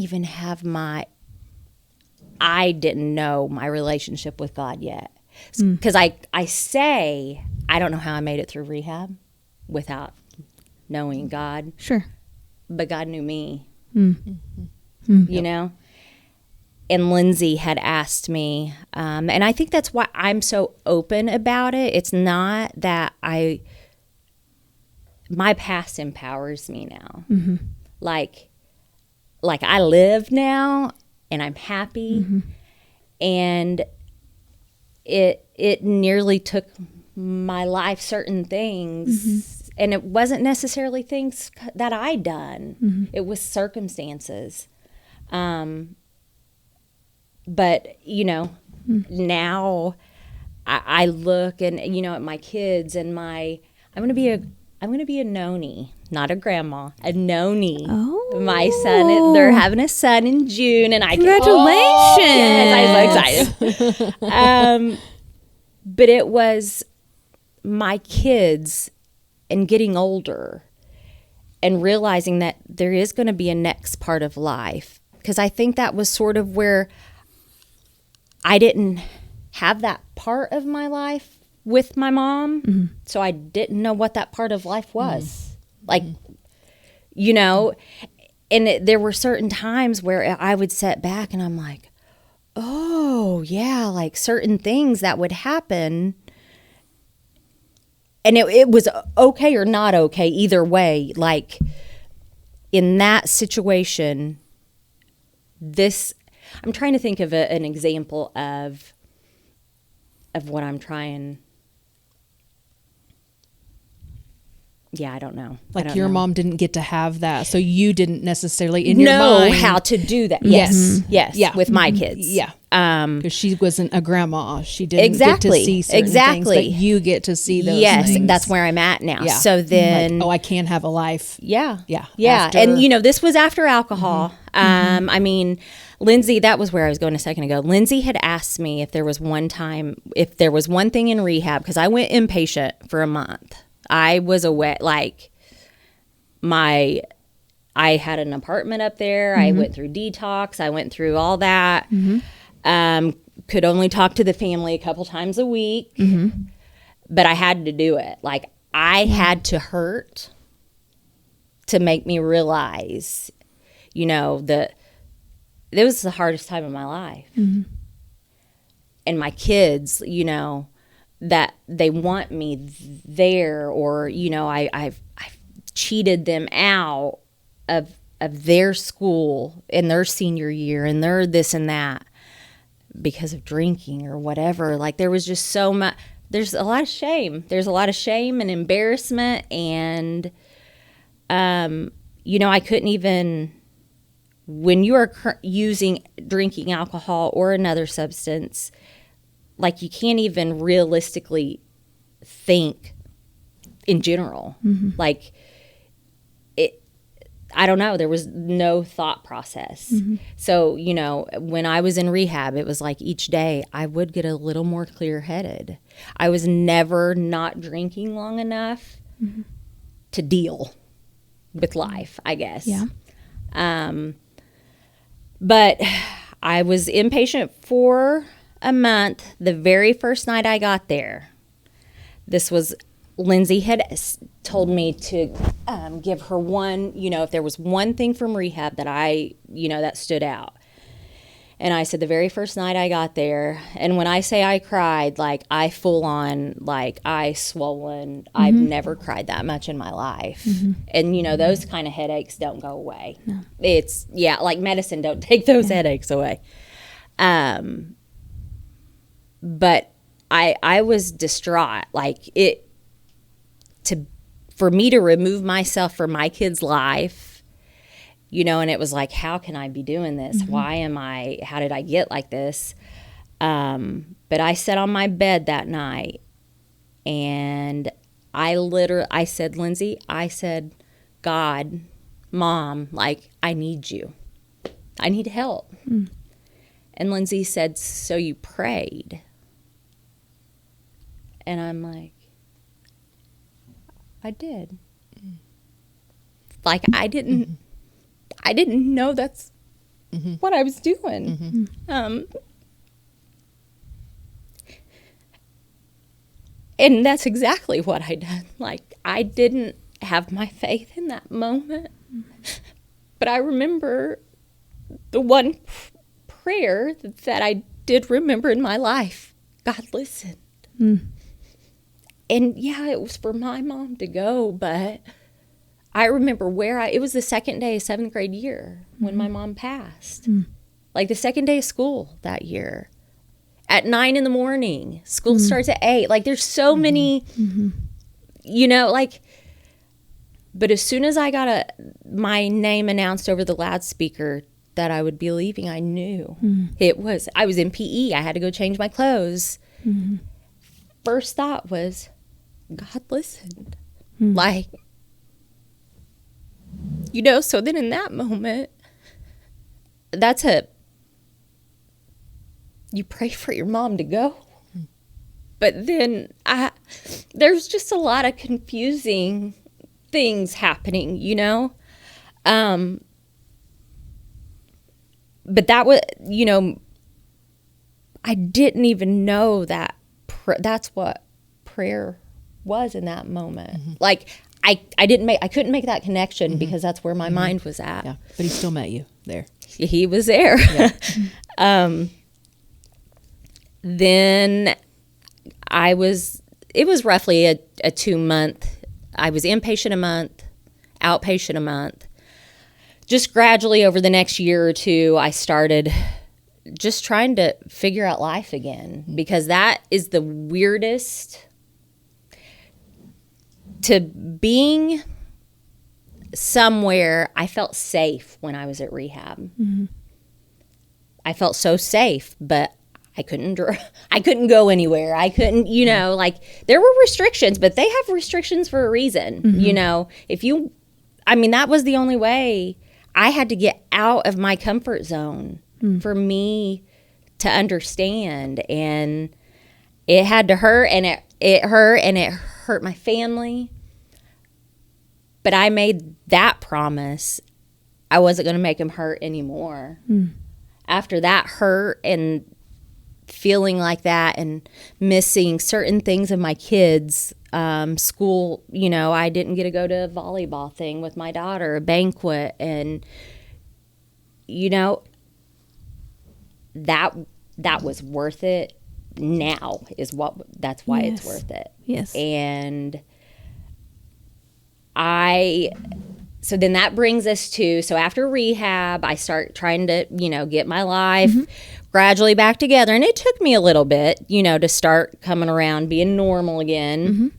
Speaker 2: know my relationship with God yet. Because I say, I don't know how I made it through rehab without knowing God.
Speaker 1: Sure.
Speaker 2: But God knew me. You know? And Lindsay had asked me, and I think that's why I'm so open about it. It's not that my past empowers me now. Like I live now and I'm happy. And it nearly took my life certain things, and it wasn't necessarily things that I'd done. It was circumstances. But, you know, now I look and, you know, at my kids and I'm going to be a noni, not a grandma, a noni.
Speaker 1: Oh.
Speaker 2: My son, they're having a son in June, and
Speaker 1: Congratulations.
Speaker 2: Yes, I'm so excited. But it was my kids and getting older and realizing that there is going to be a next part of life. Because I think that was sort of where I didn't have that part of my life with my mom. So I didn't know what that part of life was. Like, you know, and there were certain times where I would sit back and I'm like, oh, yeah, like certain things that would happen. And it was okay or not okay, either way. Like, in that situation, I'm trying to think of an example of what I'm trying. Yeah, I don't know.
Speaker 3: Like your mom didn't get to have that, so you didn't necessarily in your
Speaker 2: know
Speaker 3: mind
Speaker 2: how to do that. Yes, yes,
Speaker 3: Yeah.
Speaker 2: with my kids.
Speaker 3: Yeah, because she wasn't a grandma. She didn't
Speaker 2: Exactly.
Speaker 3: get to see certain things, but you get to see those
Speaker 2: Yes,
Speaker 3: things.
Speaker 2: that's where I'm at now.
Speaker 3: Yeah.
Speaker 2: So then,
Speaker 3: like, I can have a life.
Speaker 2: yeah,
Speaker 3: Yeah.
Speaker 2: yeah, and you know, this was after alcohol. I mean, Lindsay, that was where I was going a second ago. Lindsay had asked me if there was one thing in rehab, because I went inpatient for a month. I was away, like I had an apartment up there. I went through detox. I went through all that. Could only talk to the family a couple times a week, but I had to do it. Like, I had to hurt to make me realize, you know, it was the hardest time of my life. And my kids, you know, that they want me there, or, you know, I've cheated them out of their school in their senior year and their this and that because of drinking or whatever. Like, there was just so much. There's a lot of shame. There's a lot of shame and embarrassment, and you know, I couldn't even, when you are drinking alcohol or another substance, like, you can't even realistically think in general. Like, I don't know, there was no thought process. So, you know, when I was in rehab, it was like each day I would get a little more clear-headed. I was never not drinking long enough to deal with life, I guess.
Speaker 1: Yeah.
Speaker 2: But I was inpatient for a month. The very first night I got there, Lindsay had told me to give her one, you know, if there was one thing from rehab that that stood out. And I said, the very first night I got there, and when I say I cried, like, I full on, like, eye swollen. I've never cried that much in my life. And, you know, those kind of headaches don't go away. No. It's, like medicine don't take those headaches away. But I was distraught. Like, for me to remove myself from my kid's life, you know, and it was like, how can I be doing this? How did I get like this? But I sat on my bed that night, and I said, Lindsay, I said, God, Mom, like, I need you. I need help. And Lindsay said, so you prayed? And I'm like, I did. Like, I didn't know that's what I was doing. And that's exactly what I done. Like, I didn't have my faith in that moment. But I remember the one prayer that I did remember in my life. God listened. And yeah, it was for my mom to go, but I remember it was the second day of 7th grade year when my mom passed. Like the second day of school that year. At 9 a.m. School starts at 8. Like, there's so many, you know, like, but as soon as I got my name announced over the loudspeaker that I would be leaving, I knew I was in PE. I had to go change my clothes. First thought was, God listened. Like, you know, so then in that moment, you pray for your mom to go. But then there's just a lot of confusing things happening, you know? But that was, you know, I didn't even know that that's what prayer was in that moment. Like, I couldn't make that connection because that's where my mind was at.
Speaker 3: Yeah, but he still met you there.
Speaker 2: He was there. Yeah. Then it was roughly a 2-month, I was inpatient a month, outpatient a month. Just gradually over the next year or two, I started just trying to figure out life again, because that is the weirdest, to being somewhere. I felt safe when I was at rehab. I felt so safe, but I couldn't go anywhere. I couldn't, you know, like, there were restrictions, but they have restrictions for a reason. You know, that was the only way. I had to get out of my comfort zone for me to understand. And it had to hurt, and it hurt my family. But I made that promise. I wasn't going to make him hurt anymore. After that hurt and feeling like that and missing certain things of my kids, school, you know, I didn't get to go to a volleyball thing with my daughter, a banquet, and, you know, that was worth it. Now that's why it's worth it.
Speaker 1: Yes.
Speaker 2: And so then that brings us to, so after rehab, I start trying to, you know, get my life gradually back together. And it took me a little bit, you know, to start coming around, being normal again.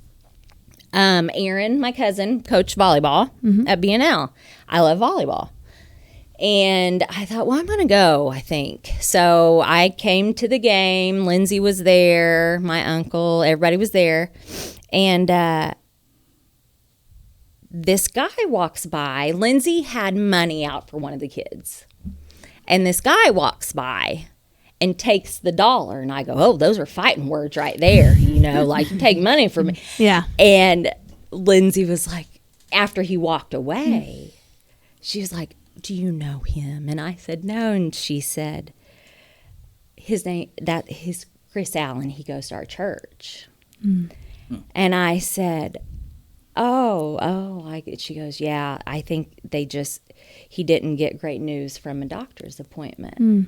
Speaker 2: Aaron, my cousin, coached volleyball at BNL. I love volleyball. And I thought, well, I'm going to go, I think. So I came to the game. Lindsay was there, my uncle, everybody was there. And this guy walks by. Lindsay had money out for one of the kids. And this guy walks by and takes the $1. And I go, oh, those are fighting words right there. You know, like, you take money from me.
Speaker 1: Yeah.
Speaker 2: And Lindsay was like, after he walked away, she was like, do you know him? And I said, no. And she said, his Chris Allen. He goes to our church. And I said, she goes, yeah, I think he didn't get great news from a doctor's appointment.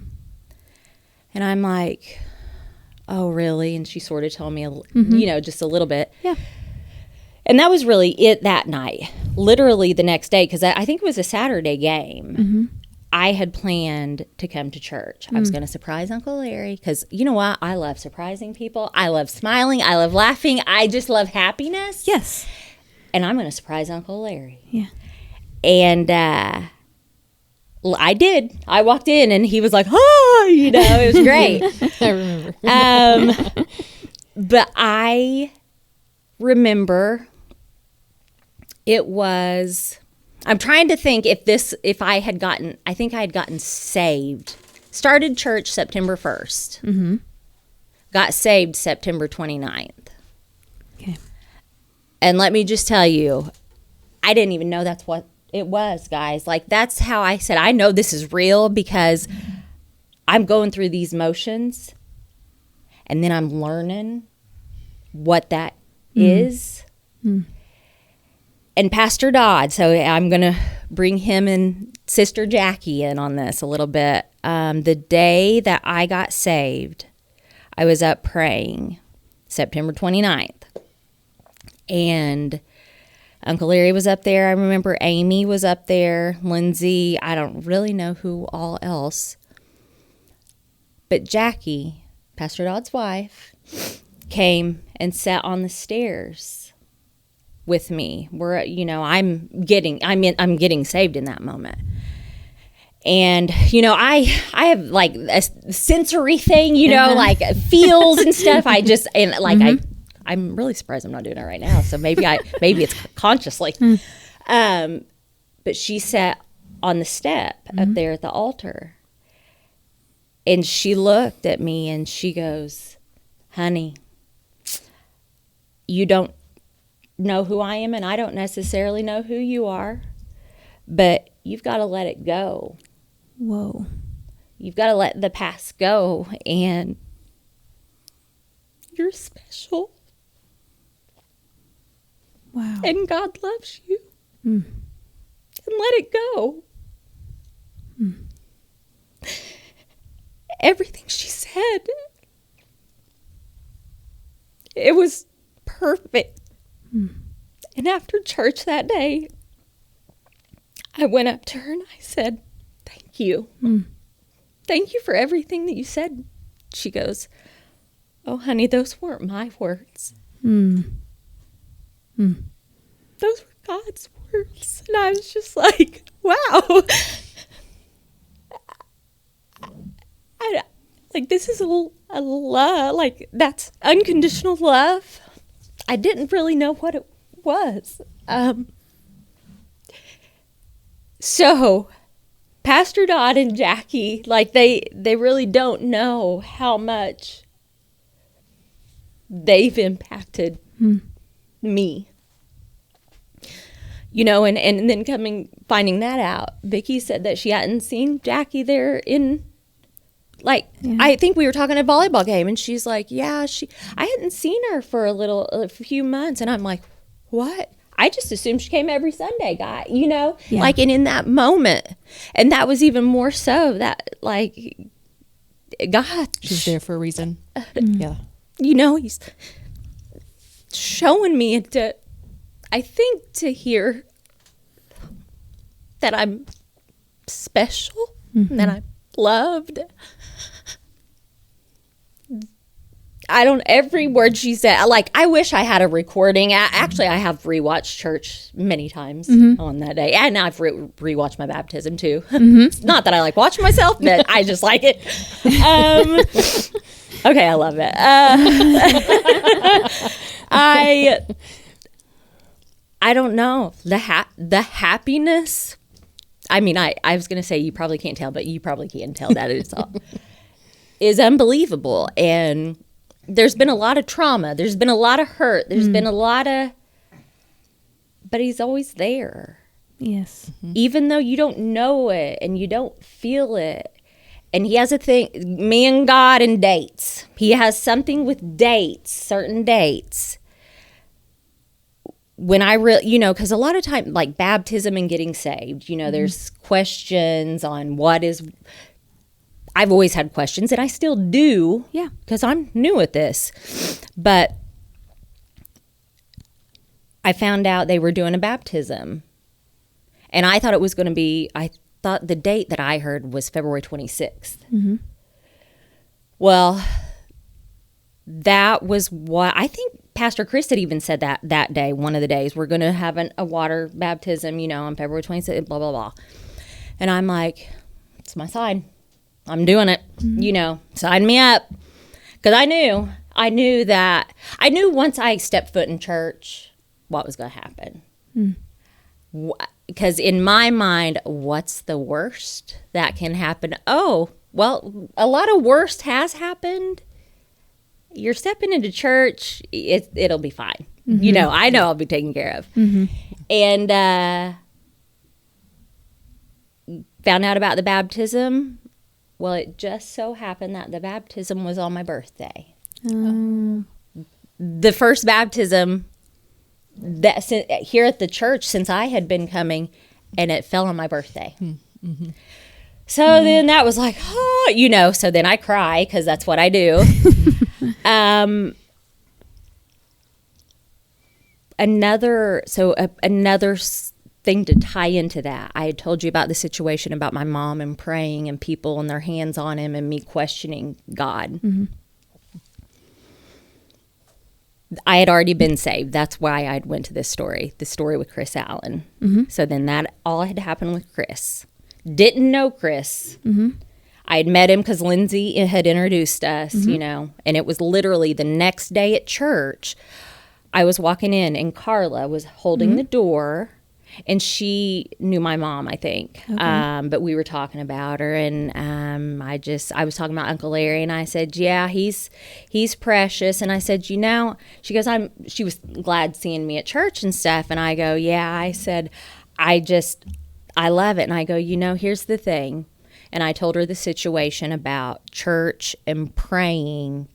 Speaker 2: And I'm like, oh, really? And she sort of told me, you know, just a little bit. Yeah. And that was really it that night. Literally the next day, because I think it was a Saturday game, I had planned to come to church. I was going to surprise Uncle Larry, because you know what? I love surprising people. I love smiling. I love laughing. I just love happiness.
Speaker 1: Yes. And
Speaker 2: I'm going to surprise Uncle Larry.
Speaker 1: Yeah.
Speaker 2: And I did. I walked in and he was like, oh, you know, it was great.
Speaker 3: I remember.
Speaker 2: But I remember it was, I'm trying to think if I had gotten saved. Started church September 1st.
Speaker 1: Mm-hmm.
Speaker 2: Got saved September 29th.
Speaker 1: Okay.
Speaker 2: And let me just tell you, I didn't even know that's what it was, guys. Like, that's how I said, I know this is real because I'm going through these motions and then I'm learning what that is. And Pastor Dodd, so I'm going to bring him and Sister Jackie in on this a little bit. The day that I got saved, I was up praying, September 29th. And Uncle Larry was up there. I remember Amy was up there, Lindsay. I don't really know who all else. But Jackie, Pastor Dodd's wife, came and sat on the stairs with me. I'm getting saved in that moment. And, I have like a sensory thing, like feels and stuff. I'm really surprised I'm not doing it right now. So maybe it's consciously. But she sat on the step up there at the altar. And she looked at me and she goes, honey, you don't know who I am and I don't necessarily know who you are, but you've got to let it go.
Speaker 1: Whoa.
Speaker 2: You've got to let the past go, and you're special.
Speaker 1: Wow.
Speaker 2: And God loves you. And let it go. Everything she said, it was perfect. And after church that day, I went up to her and I said, thank you. Thank you for everything that you said. She goes, oh, honey, those weren't my words. Those were God's words. And I was just like, wow. This is a love, that's unconditional love. I didn't really know what it was. So Pastor Dodd and Jackie, they really don't know how much they've impacted me. And then finding that out, Vicki said that she hadn't seen Jackie there in, I think we were talking at a volleyball game, and she's like, yeah, I hadn't seen her for a few months. And I'm like, what? I just assumed she came every Sunday, guy,
Speaker 1: Yeah.
Speaker 2: and in that moment. And that was even more so that, God.
Speaker 3: She's there for a reason. Yeah.
Speaker 2: He's showing me to hear that I'm special, that I'm loved. Every word she said, I wish I had a recording. Actually, I have rewatched church many times on that day. And I've rewatched my baptism too. It's not that I like watching myself, but I just like it. Okay, I love it. I don't know. The happiness. I mean, I was going to say you probably can't tell, but you probably can tell that it's all is unbelievable. And there's been a lot of trauma. There's been a lot of hurt. There's been a lot of, but he's always there.
Speaker 1: Yes.
Speaker 2: Even though you don't know it and you don't feel it. And he has a thing, me and God and dates. He has something with dates, certain dates. When I because a lot of time, baptism and getting saved, there's questions on I've always had questions, and I still do.
Speaker 1: Yeah.
Speaker 2: Because I'm new at this. But I found out they were doing a baptism. And I thought it was going to be, I thought the date that I heard was February 26th. Well, that was what, I think Pastor Chris had even said that day, one of the days, we're going to have a water baptism, on February 26th, blah, blah, blah. And I'm like, it's my sign. I'm doing it. You know, sign me up. Because I knew once I stepped foot in church, what was going to happen. Because in my mind, what's the worst that can happen? Oh, well, a lot of worst has happened. You're stepping into church, it'll be fine. You know, I know I'll be taken care of. And found out about the baptism. Well, it just so happened that the baptism was on my birthday. The first baptism here at the church since I had been coming, and it fell on my birthday. So then that was like, oh, you know, so then I cry because that's what I do. Another thing to tie into that, I had told you about the situation about my mom and praying and people and their hands on him and me questioning God. I had already been saved. That's why I went to the story with Chris Allen. So then that all had happened with Chris. Didn't know Chris. I had met him because Lindsay had introduced us, you know, and it was literally the next day at church. I was walking in and Carla was holding the door, and she knew my mom, I think. But we were talking about her, and I was talking about Uncle Larry, and I said, yeah, he's precious. And I said, you know, she goes, she was glad seeing me at church and stuff. And I go, yeah, I said, I love it. And I go, you know, here's the thing. And I told her the situation about church and praying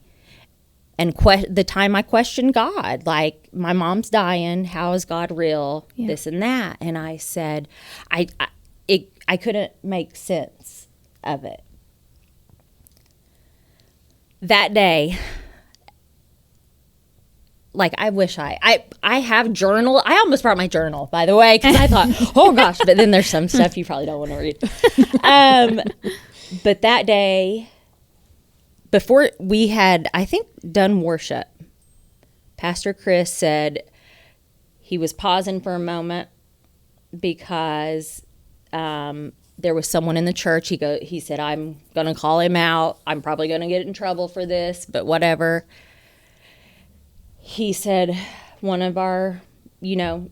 Speaker 2: and the time I questioned God, like, my mom's dying, how is God real, this and that. And I said, I couldn't make sense of it. That day, like, I wish I have journal. I almost brought my journal, by the way, because I thought, oh gosh, but then there's some stuff you probably don't want to read. But that day, before we had, I think, done worship, Pastor Chris said he was pausing for a moment because there was someone in the church. He said, I'm going to call him out. I'm probably going to get in trouble for this, but whatever. He said, one of our, you know,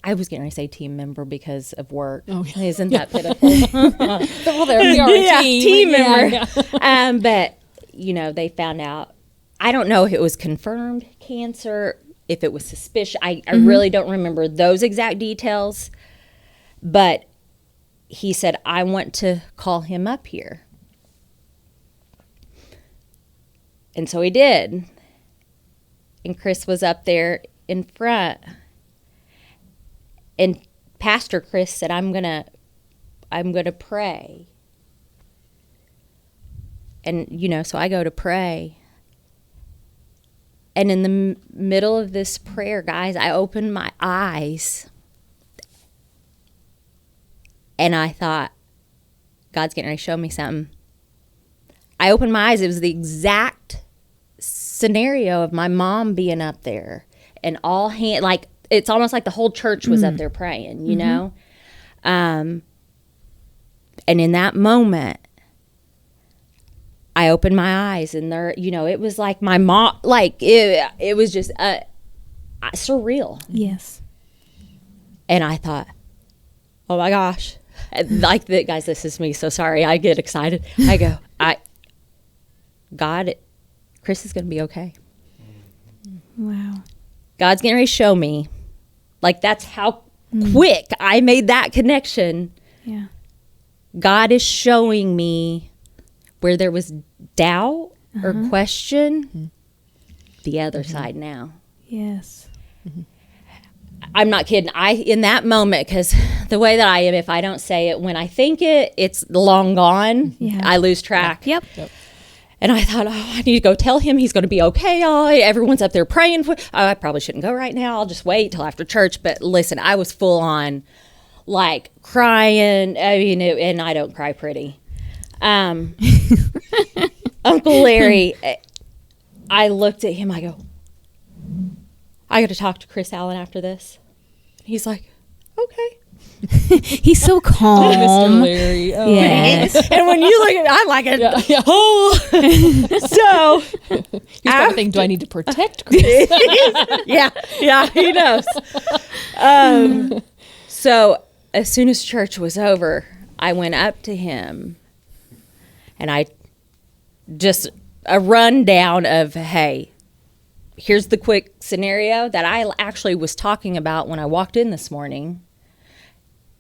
Speaker 2: I was going to say team member because of work. Oh, yeah. Isn't that pitiful?
Speaker 3: Well, there we are,
Speaker 2: team member. Yeah. But, you know, they found out, I don't know if it was confirmed cancer, if it was suspicious. I really don't remember those exact details. But he said, I want to call him up here. And so he did. And Chris was up there in front. And Pastor Chris said, I'm gonna pray. And, you know, so I go to pray. And in the middle of this prayer, guys, I opened my eyes. And I thought, God's getting ready to show me something. I opened my eyes. It was the exact scenario of my mom being up there. And all hand, like, it's almost like the whole church was up there praying, you know? And in that moment, I opened my eyes, and there, you know, it was like my mom, like, it was just surreal.
Speaker 1: Yes.
Speaker 2: And I thought, oh my gosh. Like, guys, this is me, so sorry. I get excited. I go, God, Chris is going to be okay.
Speaker 1: Wow.
Speaker 2: God's getting ready to show me. Like, that's how quick I made that connection.
Speaker 1: Yeah.
Speaker 2: God is showing me where there was doubt or question, the other side now.
Speaker 1: Yes.
Speaker 2: I'm not kidding. In that moment, because the way that I am, if I don't say it when I think it, it's long gone.
Speaker 1: Yeah.
Speaker 2: I lose track.
Speaker 1: Yep.
Speaker 2: And I thought, I need to go tell him he's going to be okay. Everyone's up there praying for. I probably shouldn't go right now. I'll just wait till after church. But listen, I was full on, like, crying. I mean, and I don't cry pretty. Uncle Larry, I looked at him. I go, I got to talk to Chris Allen after this. He's like, okay.
Speaker 1: He's so calm.
Speaker 3: Mr. Larry. Oh.
Speaker 1: Yes.
Speaker 2: And when you look at
Speaker 1: Yes.
Speaker 2: and when you look at I'm like a
Speaker 3: Yeah.
Speaker 2: oh so
Speaker 3: He's probably thinking, do I need to protect Chris?
Speaker 2: yeah, he knows. So as soon as church was over, I went up to him and I just a rundown of, hey, here's the quick scenario that I actually was talking about when I walked in this morning.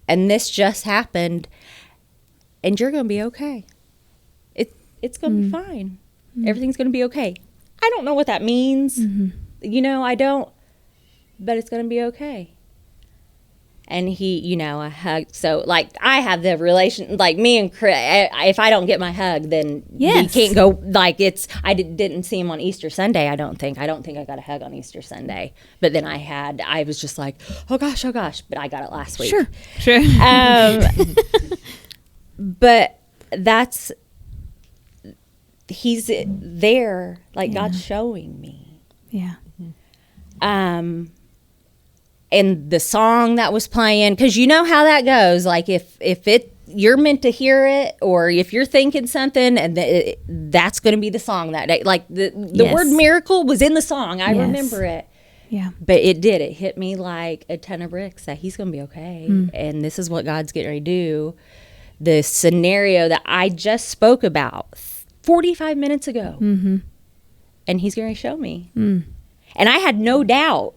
Speaker 2: And this just happened, and you're going to be okay. It's going to be fine. Everything's going to be okay. I don't know what that means. You know, I don't, but it's going to be okay. And he, I hugged. So, like, I have the relation, like me and Chris, if I don't get my hug, then
Speaker 1: Yes.
Speaker 2: we can't go, like, I didn't see him on Easter Sunday, I don't think. I don't think I got a hug on Easter Sunday. But then I was just like, oh gosh, but I got it last week.
Speaker 1: Sure.
Speaker 2: But he's there, like God's showing me.
Speaker 1: Yeah.
Speaker 2: And the song that was playing, because you know how that goes. Like if you're meant to hear it, or if you're thinking something, and that's going to be the song that day. Like the
Speaker 1: Yes.
Speaker 2: word miracle was in the song. I
Speaker 1: Yes.
Speaker 2: remember it.
Speaker 1: Yeah.
Speaker 2: But it hit me like a ton of bricks that he's going to be okay. And this is what God's getting ready to do. The scenario that I just spoke about 45 minutes ago. And he's going to show me. And I had no doubt.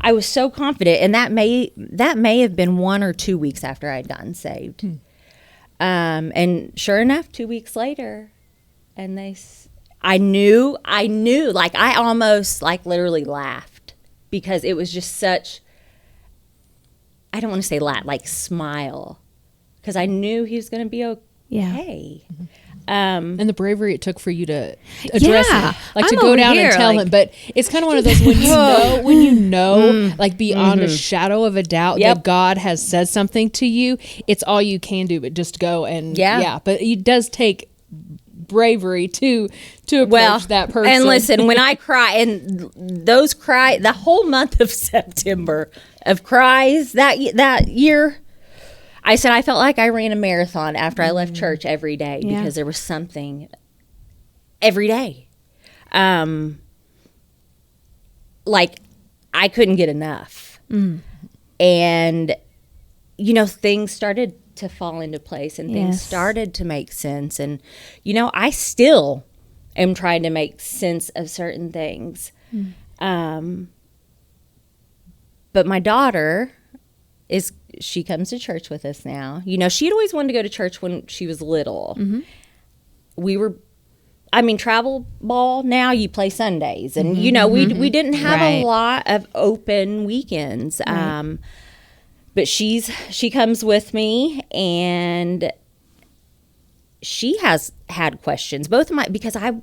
Speaker 2: I was so confident. And that may have been 1 or 2 weeks after I had gotten saved. And sure enough, 2 weeks later, and I knew, like I almost like literally laughed. Because it was just such, I don't want to say like smile, because I knew he was going to be okay.
Speaker 3: And the bravery it took for you to address
Speaker 1: Yeah.
Speaker 3: it, like to
Speaker 1: I'm
Speaker 3: go
Speaker 1: over
Speaker 3: down
Speaker 1: here,
Speaker 3: and tell
Speaker 1: like-
Speaker 3: him. But it's kind of one of those when you know, like beyond a shadow of a doubt that God has said something to you. It's all you can do, but just go and But it does take bravery to approach that person.
Speaker 2: And listen, when I cry, and those cry, the whole month of September of cries that year, I said I felt like I ran a marathon after I left church every day, because there was something every day. Like I couldn't get enough. And things started to fall into place, and things started to make sense. And I still am trying to make sense of certain things. But my daughter she comes to church with us now. She'd always wanted to go to church when she was little. Travel ball, now you play Sundays, and we didn't have a lot of open weekends. But she comes with me, and she has had questions. Both of because I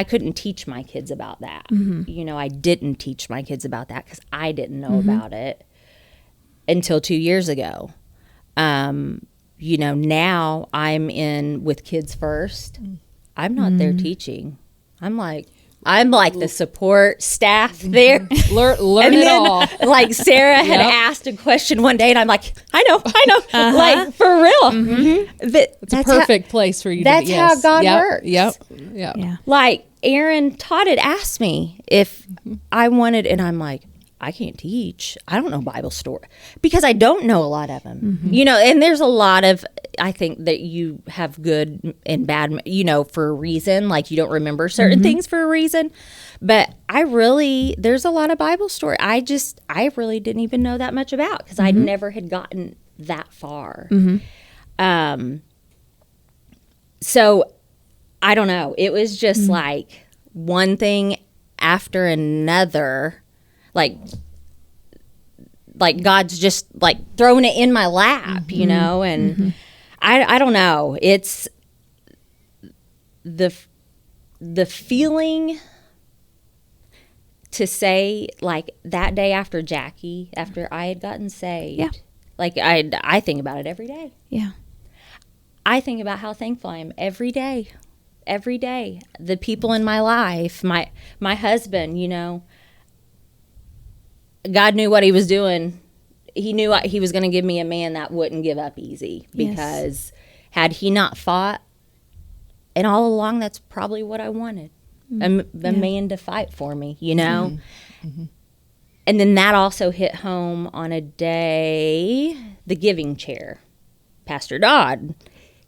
Speaker 2: couldn't teach my kids about that. I didn't teach my kids about that because I didn't know about it until 2 years ago. Now I'm in with Kids First. I'm not there teaching. I'm like the support staff there.
Speaker 3: learn
Speaker 2: And
Speaker 3: it
Speaker 2: then,
Speaker 3: all.
Speaker 2: like Sarah had asked a question one day, and I'm like, I know, like for real.
Speaker 3: It's a perfect place for you.
Speaker 2: That's how God works.
Speaker 3: Yep.
Speaker 1: Yeah.
Speaker 2: Like Aaron Todd had asked me if I wanted, and I'm like, I can't teach. I don't know Bible story because I don't know a lot of them. And there's a lot of, I think that you have good and bad, for a reason. Like you don't remember certain things for a reason. But there's a lot of Bible story. I really didn't even know that much about, because I never had gotten that far. So I don't know. It was just like one thing after another. Like God's just like throwing it in my lap, and I don't know. It's the feeling to say, like that day after I had gotten saved, like I think about it every day.
Speaker 1: Yeah.
Speaker 2: I think about how thankful I am every day. The people in my life, my husband, God knew what he was doing he knew he was going to give me a man that wouldn't give up easy, because had he not fought, and all along that's probably what I wanted, a man to fight for me, you know. And then that also hit home on a day, the giving chair. Pastor Dodd,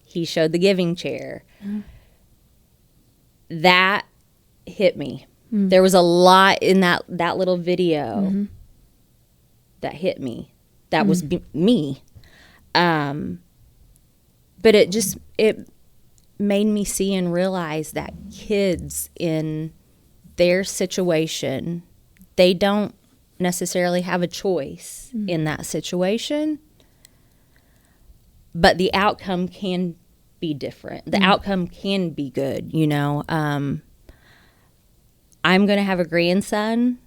Speaker 2: he showed the giving chair. That hit me. There was a lot in that little video that hit me. That was me. But it made me see and realize that kids in their situation, they don't necessarily have a choice in that situation, but the outcome can be different. The outcome can be good, you know. I'm going to have a grandson.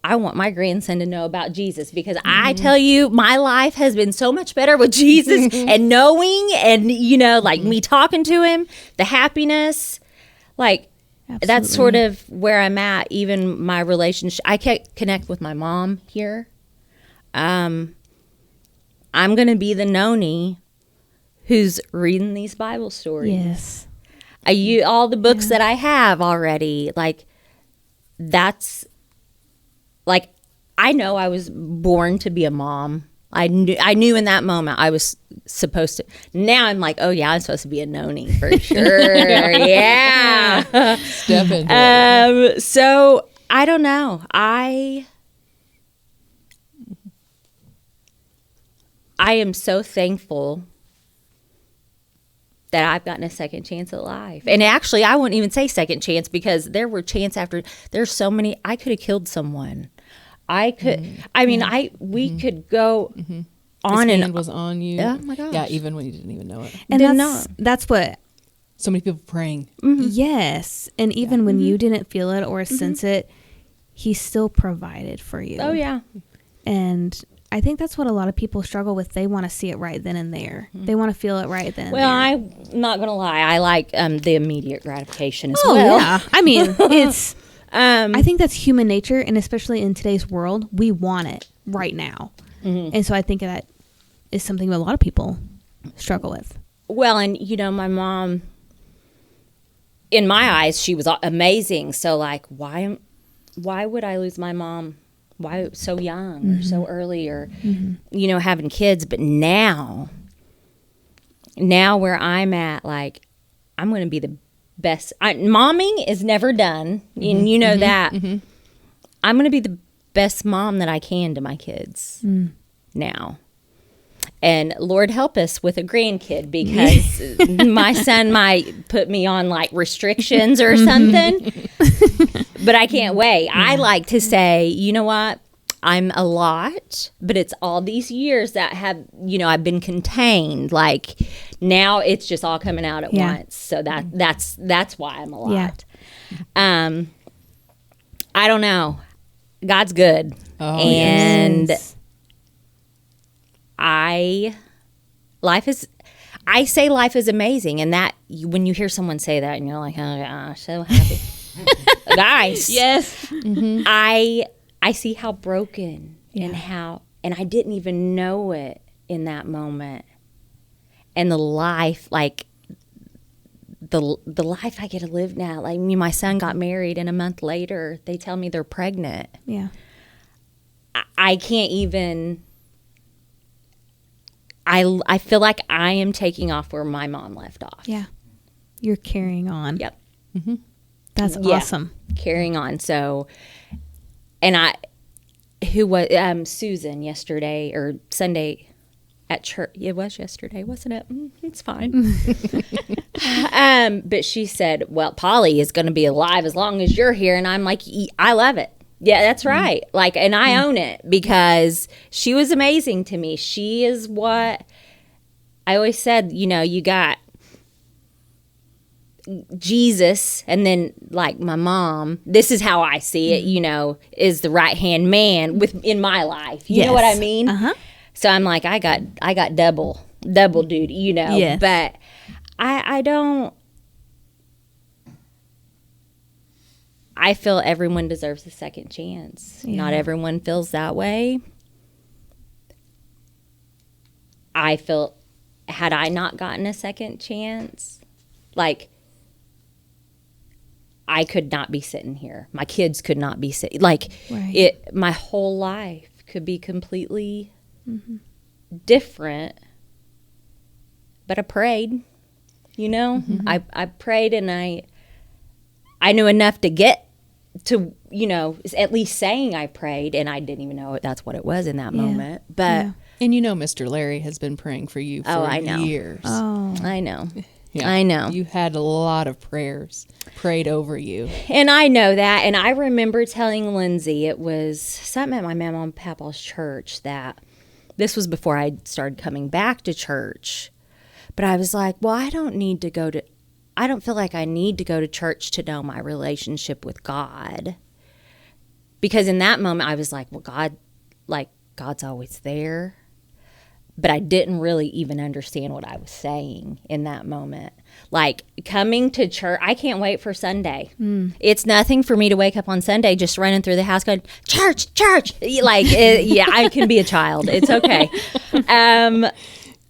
Speaker 2: I want my grandson to know about Jesus, because I tell you, my life has been so much better with Jesus and knowing, and, you know, like me talking to him, the happiness, like, absolutely. That's sort of where I'm at. Even my relationship, I can't connect with my mom here. I'm going to be the noni who's reading these Bible stories.
Speaker 1: Yes.
Speaker 2: All the books that I have already, like, that's, like, I know I was born to be a mom. I knew in that moment I was supposed to. Now I'm like, oh yeah, I'm supposed to be a noni for sure. Yeah.
Speaker 3: Step into it.
Speaker 2: So I don't know. I am so thankful that I've gotten a second chance at life. And actually, I wouldn't even say second chance, because there were chance after. There's so many. I could have killed someone. I could. I mean, we could go on.
Speaker 3: His
Speaker 2: and
Speaker 3: hand was on you.
Speaker 2: Oh my gosh.
Speaker 3: Yeah, even when you didn't even know it.
Speaker 1: And that's what.
Speaker 3: So many people praying.
Speaker 1: Yes, and even when you didn't feel it or sense it, he still provided for you.
Speaker 2: Oh yeah.
Speaker 1: And I think that's what a lot of people struggle with. They want to see it right then and there. They want to feel it right then and there.
Speaker 2: Well, I'm not gonna lie. I like the immediate gratification as
Speaker 1: well.
Speaker 2: Yeah.
Speaker 1: I mean, it's. I think that's human nature, and especially in today's world, we want it right now. And so I think that is something that a lot of people struggle with.
Speaker 2: Well, and you know, my mom, in my eyes, she was amazing. So like, why would I lose my mom? Why so young or so early, or you know, having kids? But now where I'm at, like, I'm going to be the best. Momming is never done, and you know that. I'm going to be the best mom that I can to my kids now. And Lord help us with a grandkid, because my son might put me on like restrictions or something. But I can't wait. I like to say, you know what? I'm a lot, but it's all these years that have, you know, I've been contained. Like, now it's just all coming out at once. So that's why I'm a lot. I don't know. God's good.
Speaker 3: Oh,
Speaker 2: and I say life is amazing, and that when you hear someone say that and you're like, oh gosh, so happy. Guys,
Speaker 1: Yes.
Speaker 2: I see how broken and I didn't even know it in that moment. And the life, like the life I get to live now. Like, my son got married, and a month later they tell me they're pregnant.
Speaker 1: Yeah.
Speaker 2: I can't even. I feel like I am taking off where my mom left off.
Speaker 1: Yeah. You're carrying on.
Speaker 2: Yep.
Speaker 1: That's awesome.
Speaker 2: Carrying on. So, and who was Susan yesterday or Sunday at church? It was yesterday, wasn't it? It's fine. But she said, well, Polly is going to be alive as long as you're here. And I'm like, I love it. Yeah, that's right. Like, and I own it, because she was amazing to me. She is what I always said, you know, you got Jesus, and then like my mom, this is how I see it, you know, is the right-hand man in my life. You know what I mean? So I'm like, I got double duty, you know. Yes. But I don't. I feel everyone deserves a second chance. Yeah. Not everyone feels that way. I felt, had I not gotten a second chance, like, I could not be sitting here. My kids could not be sitting. Like, my whole life could be completely different. But I prayed, you know? I prayed, and I knew enough to get to, you know, at least saying I prayed, and I didn't even know that's what it was in that moment. But
Speaker 3: and you know, Mr. Larry has been praying for you for years.
Speaker 2: I know.
Speaker 3: Yeah.
Speaker 2: I know.
Speaker 3: You had a lot of prayers prayed over you.
Speaker 2: And I know that. And I remember telling Lindsay, it was something at my mama and papa's church, that this was before I started coming back to church. But I was like, well, I don't feel like I need to go to church to know my relationship with God. Because in that moment I was like, well, God's always there. But I didn't really even understand what I was saying in that moment. Like, coming to church, I can't wait for Sunday. It's nothing for me to wake up on Sunday just running through the house going, church. Like, I can be a child. It's okay.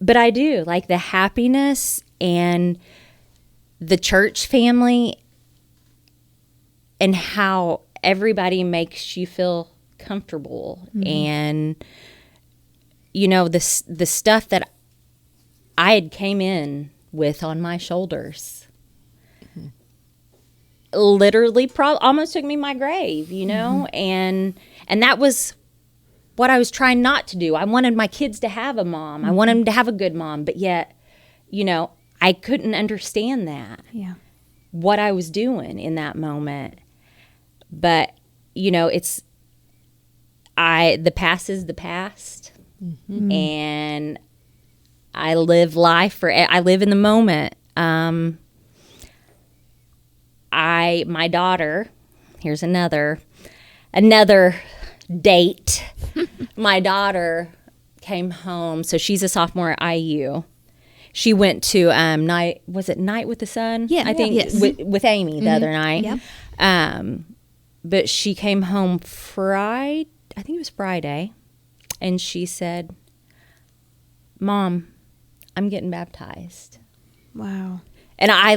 Speaker 2: But I do. Like, the happiness and the church family and how everybody makes you feel comfortable. And you know, the stuff that I had came in with on my shoulders literally almost took me my grave, you know? And that was what I was trying not to do. I wanted my kids to have a mom. I wanted them to have a good mom, but yet, you know, I couldn't understand that. Yeah. What I was doing in that moment. But, you know, the past is the past. And I live life I live in the moment. My daughter, here's another date. My daughter came home, so she's a sophomore at IU. She went to Night with the Sun?
Speaker 1: Yeah,
Speaker 2: I think with Amy the other night.
Speaker 1: Yep.
Speaker 2: But she came home I think it was Friday. And she said, Mom, I'm getting baptized.
Speaker 1: Wow.
Speaker 2: And I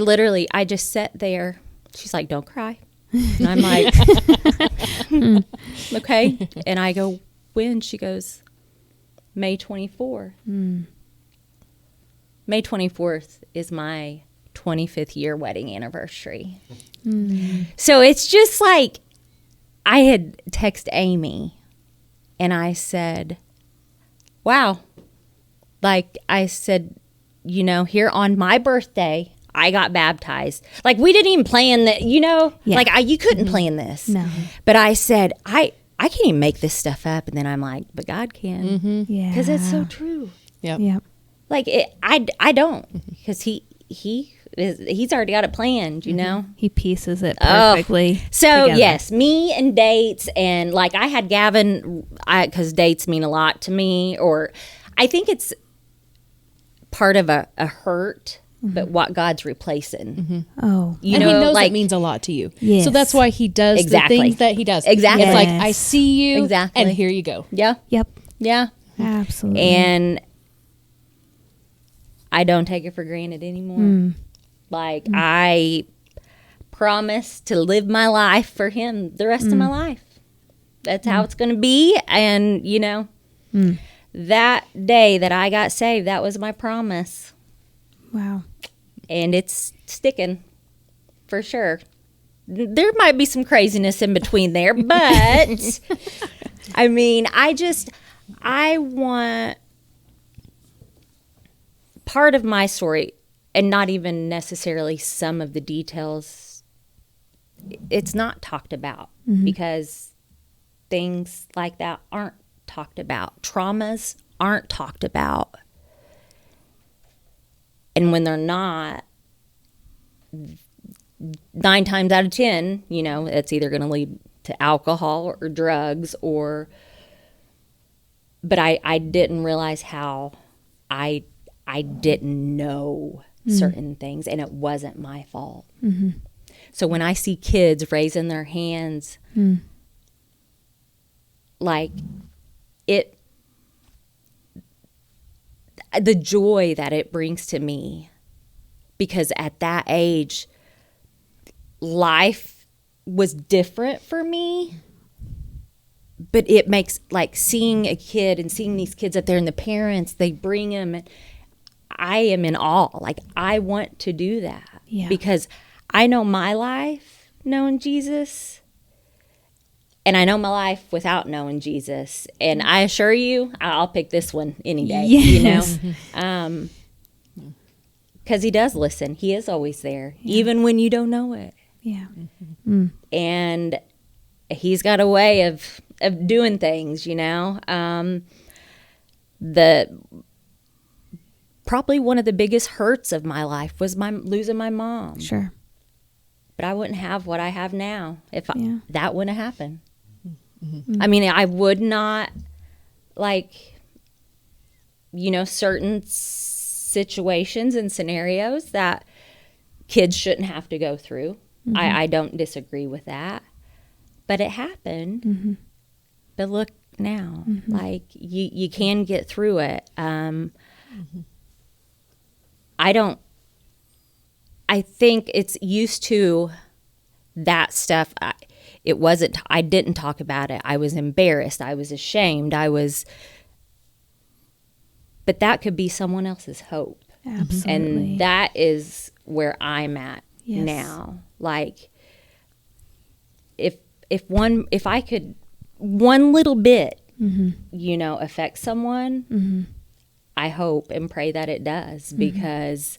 Speaker 2: just sat there. She's like, don't cry. And I'm like, okay. And I go, when? She goes, May 24th. May 24th is my 25th year wedding anniversary. So it's just like, I had texted Amy. And I said, wow. Like, I said, you know, here on my birthday, I got baptized. Like, we didn't even plan that, you know? Yeah. Like, you couldn't plan this. No. But I said, I can't even make this stuff up. And then I'm like, but God can. Yeah. Because it's so true.
Speaker 3: Yep.
Speaker 2: Like, I don't. Because he's already got it planned, you know?
Speaker 1: He pieces it perfectly.
Speaker 2: So, together. Yes, me and dates, and like I had Gavin, because dates mean a lot to me, or I think it's part of a hurt, but what God's replacing. Oh.
Speaker 3: You know, he knows like, it means a lot to you. Yes. So that's why he does the things that he does.
Speaker 2: Exactly.
Speaker 3: It's like, I see you, and here you go.
Speaker 2: Yeah.
Speaker 1: Yep.
Speaker 2: Yeah.
Speaker 1: Absolutely.
Speaker 2: And I don't take it for granted anymore. Like, I promise to live my life for him the rest of my life. That's how it's going to be. And, you know, that day that I got saved, that was my promise.
Speaker 1: Wow.
Speaker 2: And it's sticking, for sure. There might be some craziness in between there, but, I mean, I want part of my story, and not even necessarily some of the details, it's not talked about because things like that aren't talked about. Traumas aren't talked about. And when they're not, 9 times out of 10, you know, it's either going to lead to alcohol or drugs but I didn't realize how I didn't know certain things, and it wasn't my fault. So when I see kids raising their hands, like the joy that it brings to me, because at that age, life was different for me. But it makes, like, seeing a kid and seeing these kids up there and the parents, they bring them, and I am in awe. Like, I want to do that.
Speaker 1: Yeah.
Speaker 2: Because I know my life knowing Jesus, and I know my life without knowing Jesus. And I assure you, I'll pick this one any day,
Speaker 1: Yes.
Speaker 2: you know? Because he does listen. He is always there, even when you don't know it.
Speaker 1: Yeah.
Speaker 2: And he's got a way of doing things, you know. Probably one of the biggest hurts of my life was losing my mom.
Speaker 1: Sure.
Speaker 2: But I wouldn't have what I have now if that wouldn't have happened.
Speaker 1: Mm-hmm.
Speaker 2: I mean, I would not, like, you know, certain situations and scenarios that kids shouldn't have to go through. Mm-hmm. I don't disagree with that. But it happened. Mm-hmm. But look now, like, you can get through it. I think it's used to that stuff. I didn't talk about it. I was embarrassed. I was ashamed. But that could be someone else's hope.
Speaker 1: Absolutely.
Speaker 2: And that is where I'm at now. Like, if I could, one little bit, you know, affect someone, I hope and pray that it does, because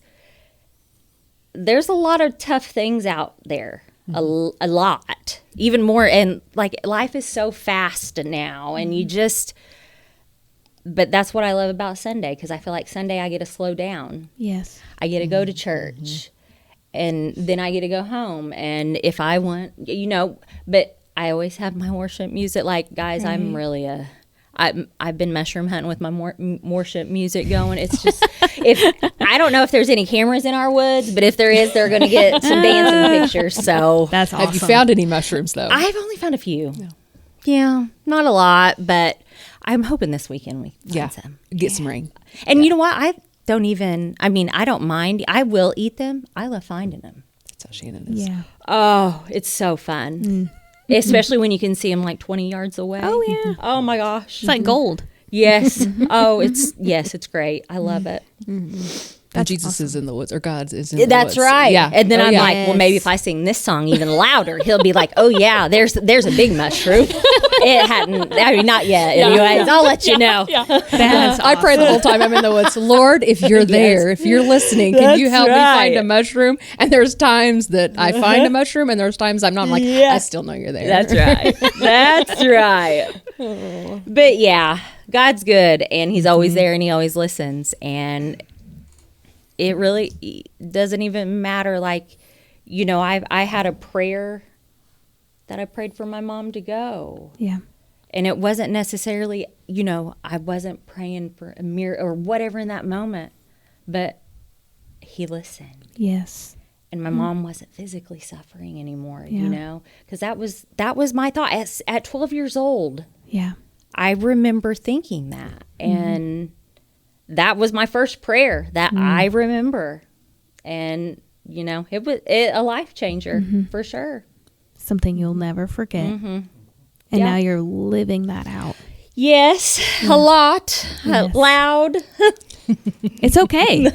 Speaker 2: there's a lot of tough things out there, a lot, even more. And, like, life is so fast now, and but that's what I love about Sunday, because I feel like Sunday I get to slow down.
Speaker 1: Yes.
Speaker 2: I get to go to church, and then I get to go home. And if I want, you know, but I always have my worship music. Like, guys, I'm really I've been mushroom hunting with my worship music going. It's just, I don't know if there's any cameras in our woods, but if there is, they're going to get some dancing pictures. So
Speaker 1: that's awesome.
Speaker 3: Have you found any mushrooms, though?
Speaker 2: I've only found a few. Yeah, not a lot, but I'm hoping this weekend we find some.
Speaker 3: Get some rain.
Speaker 2: And you know what? I don't mind. I will eat them. I love finding them.
Speaker 3: That's how Shannon is.
Speaker 2: Yeah. Oh, it's so fun. Especially when you can see them like 20 yards away.
Speaker 1: Oh, yeah.
Speaker 2: Oh, my gosh.
Speaker 1: It's like gold.
Speaker 2: Yes. Oh, it's great. I love it.
Speaker 3: And Jesus is in the woods, or God's is in the woods.
Speaker 2: That's right.
Speaker 3: Yeah.
Speaker 2: And then I'm like, well, maybe if I sing this song even louder, he'll be like, oh, yeah, there's a big mushroom. It hadn't, not yet. Anyways, I'll let you know.
Speaker 1: Yeah. That's awesome.
Speaker 3: I pray the whole time I'm in the woods. Lord, if you're there, if you're listening, can you help me find a mushroom? And there's times that I find a mushroom, and there's times I'm not. I'm like, I still know you're there.
Speaker 2: That's right. That's right. But yeah, God's good, and he's always there, and he always listens. And it really doesn't even matter. Like, you know, I had a prayer that I prayed for my mom to go.
Speaker 1: Yeah.
Speaker 2: And it wasn't necessarily, you know, I wasn't praying for a miracle or whatever in that moment, but he listened.
Speaker 1: Yes.
Speaker 2: And my mom wasn't physically suffering anymore, you know, because that was my thought at 12 years old.
Speaker 1: Yeah.
Speaker 2: I remember thinking that, and that was my first prayer that I remember. And, you know, it was a life changer for sure.
Speaker 1: Something you'll never forget. And now you're living that out.
Speaker 2: Yes, a lot, loud.
Speaker 1: It's okay.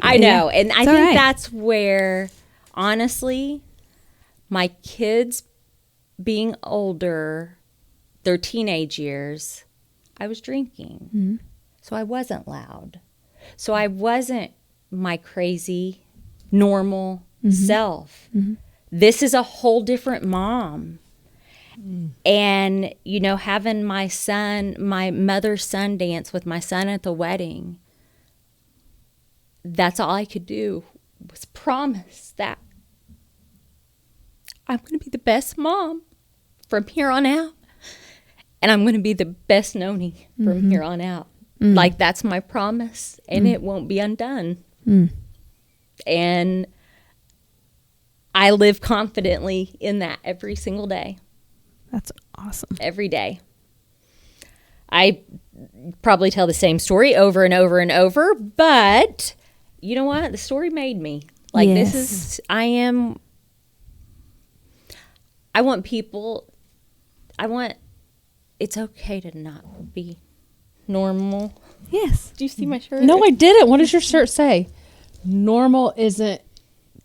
Speaker 2: I know. And I think
Speaker 1: right.
Speaker 2: that's where, honestly, my kids being older, their teenage years, I was drinking. So I wasn't loud. So I wasn't my crazy, normal self. This is a whole different mom. And, you know, having my mother's son dance with my son at the wedding, that's all I could do was promise that I'm going to be the best mom from here on out. And I'm going to be the best Noni from here on out. Like, that's my promise, and it won't be undone. And I live confidently in that every single day.
Speaker 1: That's awesome.
Speaker 2: Every day. I probably tell the same story over and over and over, but you know what? The story made me. Like,
Speaker 1: Yes.
Speaker 2: it's okay to not be normal.
Speaker 1: Yes.
Speaker 2: Do you see my shirt?
Speaker 3: No, I didn't. What does your shirt say? Normal isn't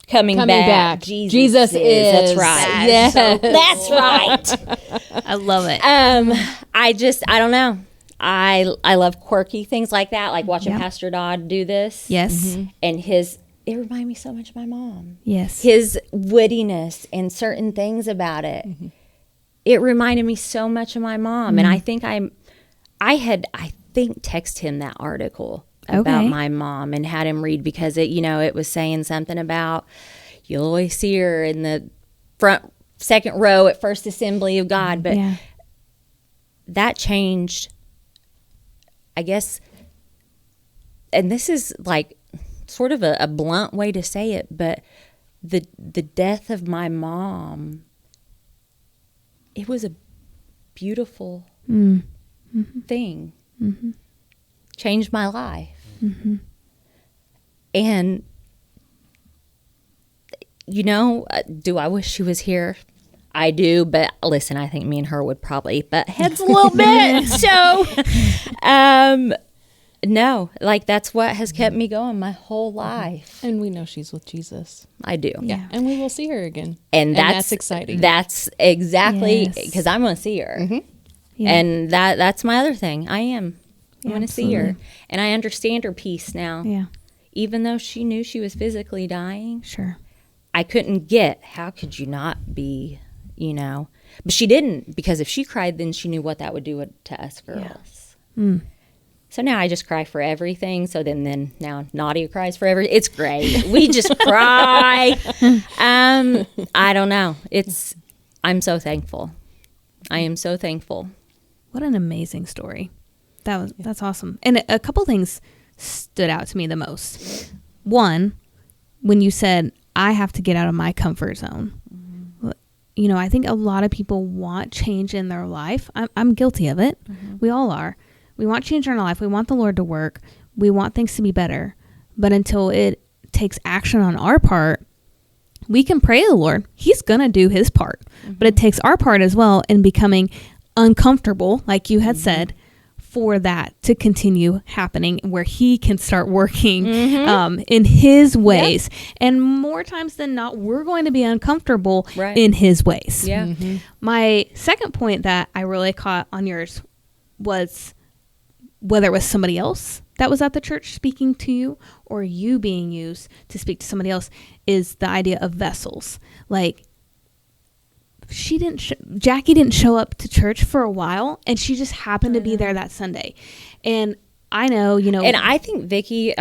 Speaker 2: Coming back.
Speaker 3: Jesus is.
Speaker 2: That's right.
Speaker 3: Yes.
Speaker 2: That's right.
Speaker 1: I love it.
Speaker 2: I don't know. I love quirky things like that, like watching
Speaker 1: Yep.
Speaker 2: Pastor Dodd do this.
Speaker 1: Yes.
Speaker 2: And it reminded me so much of my mom.
Speaker 1: Yes.
Speaker 2: His wittiness and certain things about it. It reminded me so much of my mom. And I think I text him that article about my mom and had him read, because it was saying something about, you'll always see her in the front second row at First Assembly of God. But that changed, I guess, and this is like sort of a blunt way to say it, but the death of my mom, it was a beautiful thing. Changed my life. And do I wish she was here? I do, but listen, I think me and her would probably butt heads a little bit. So, no, like, that's what has kept me going my whole life.
Speaker 3: And we know she's with Jesus.
Speaker 2: I do.
Speaker 3: Yeah. And we will see her again.
Speaker 2: And
Speaker 3: that's exciting.
Speaker 2: That's exactly,
Speaker 1: Yes.
Speaker 2: because I'm going to see her.
Speaker 1: Yeah.
Speaker 2: And that's my other thing. I'm going to see her.
Speaker 1: Absolutely.
Speaker 2: And I understand her peace now.
Speaker 1: Yeah.
Speaker 2: Even though she knew she was physically dying,
Speaker 1: Sure.
Speaker 2: I couldn't get, how could you not be, But she didn't, because if she cried, then she knew what that would do to us girls. So now I just cry for everything. So then now Nadia cries for everything. It's great. We just cry. I don't know. I'm so thankful. I am so thankful.
Speaker 1: What an amazing story. That's awesome. And a couple things stood out to me the most. One, when you said, I have to get out of my comfort zone. I think a lot of people want change in their life. I'm guilty of it. We all are. We want change in our life. We want the Lord to work. We want things to be better. But until it takes action on our part, we can pray to the Lord. He's going to do his part. But it takes our part as well in becoming uncomfortable, like you had said, for that to continue happening, where he can start working in his ways. And more times than not, we're going to be uncomfortable in his ways.
Speaker 2: Yeah.
Speaker 1: My second point that I really caught on yours was whether it was somebody else that was at the church speaking to you or you being used to speak to somebody else, is the idea of vessels. Like, Jackie didn't show up to church for a while, and she just happened to be there that Sunday. And I know,
Speaker 2: and I think Vicky,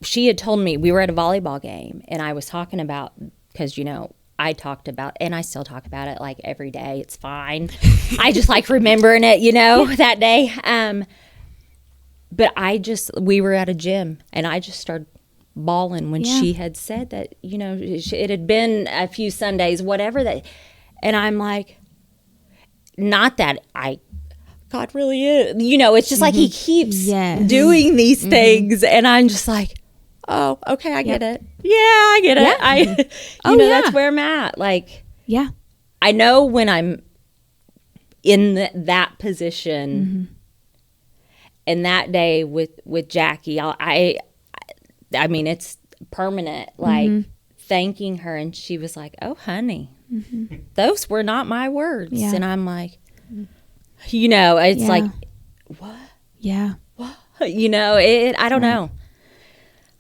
Speaker 2: she had told me, we were at a volleyball game, and I was talking about, because, I talked about, and I still talk about it like every day. It's fine. I just like remembering it, that day. But we were at a gym, and I just started bawling when she had said that, it had been a few Sundays, whatever that. And I'm like, not that God really is, it's just like he keeps doing these things. And I'm just like, oh, okay, I get it. Yeah, I get it. That's where I'm at. Like, I know when I'm in that position. And that day with Jackie, I mean, it's permanent, like thanking her. And she was like, oh, honey, those were not my words. And I'm like, it's like, what? Yeah. What? I don't know.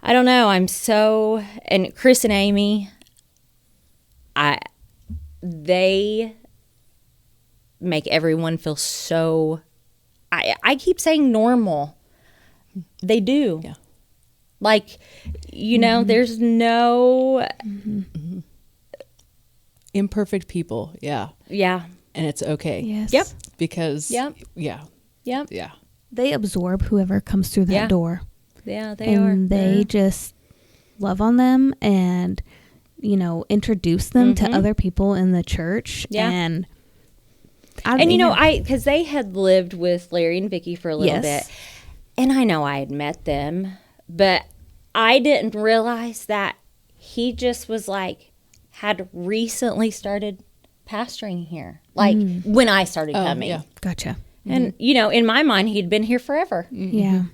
Speaker 2: I don't know. I'm so, and Chris and Amy, they make everyone feel so, I keep saying normal. They do. Yeah. Like, there's no
Speaker 3: imperfect people. Yeah.
Speaker 2: Yeah.
Speaker 3: And it's okay.
Speaker 1: Yes.
Speaker 2: Yep.
Speaker 3: Because
Speaker 2: Yep.
Speaker 1: They absorb whoever comes through that door.
Speaker 2: Yeah, they are.
Speaker 1: And they just love on them and, introduce them to other people in the church.
Speaker 2: Yeah.
Speaker 1: And
Speaker 2: And you know, because they had lived with Larry and Vicky for a little bit, and I know I had met them, but I didn't realize that he just was like, had recently started pastoring here, like when I started coming.
Speaker 3: Yeah.
Speaker 1: Gotcha.
Speaker 2: And, you know, in my mind, he'd been here forever.
Speaker 1: Yeah.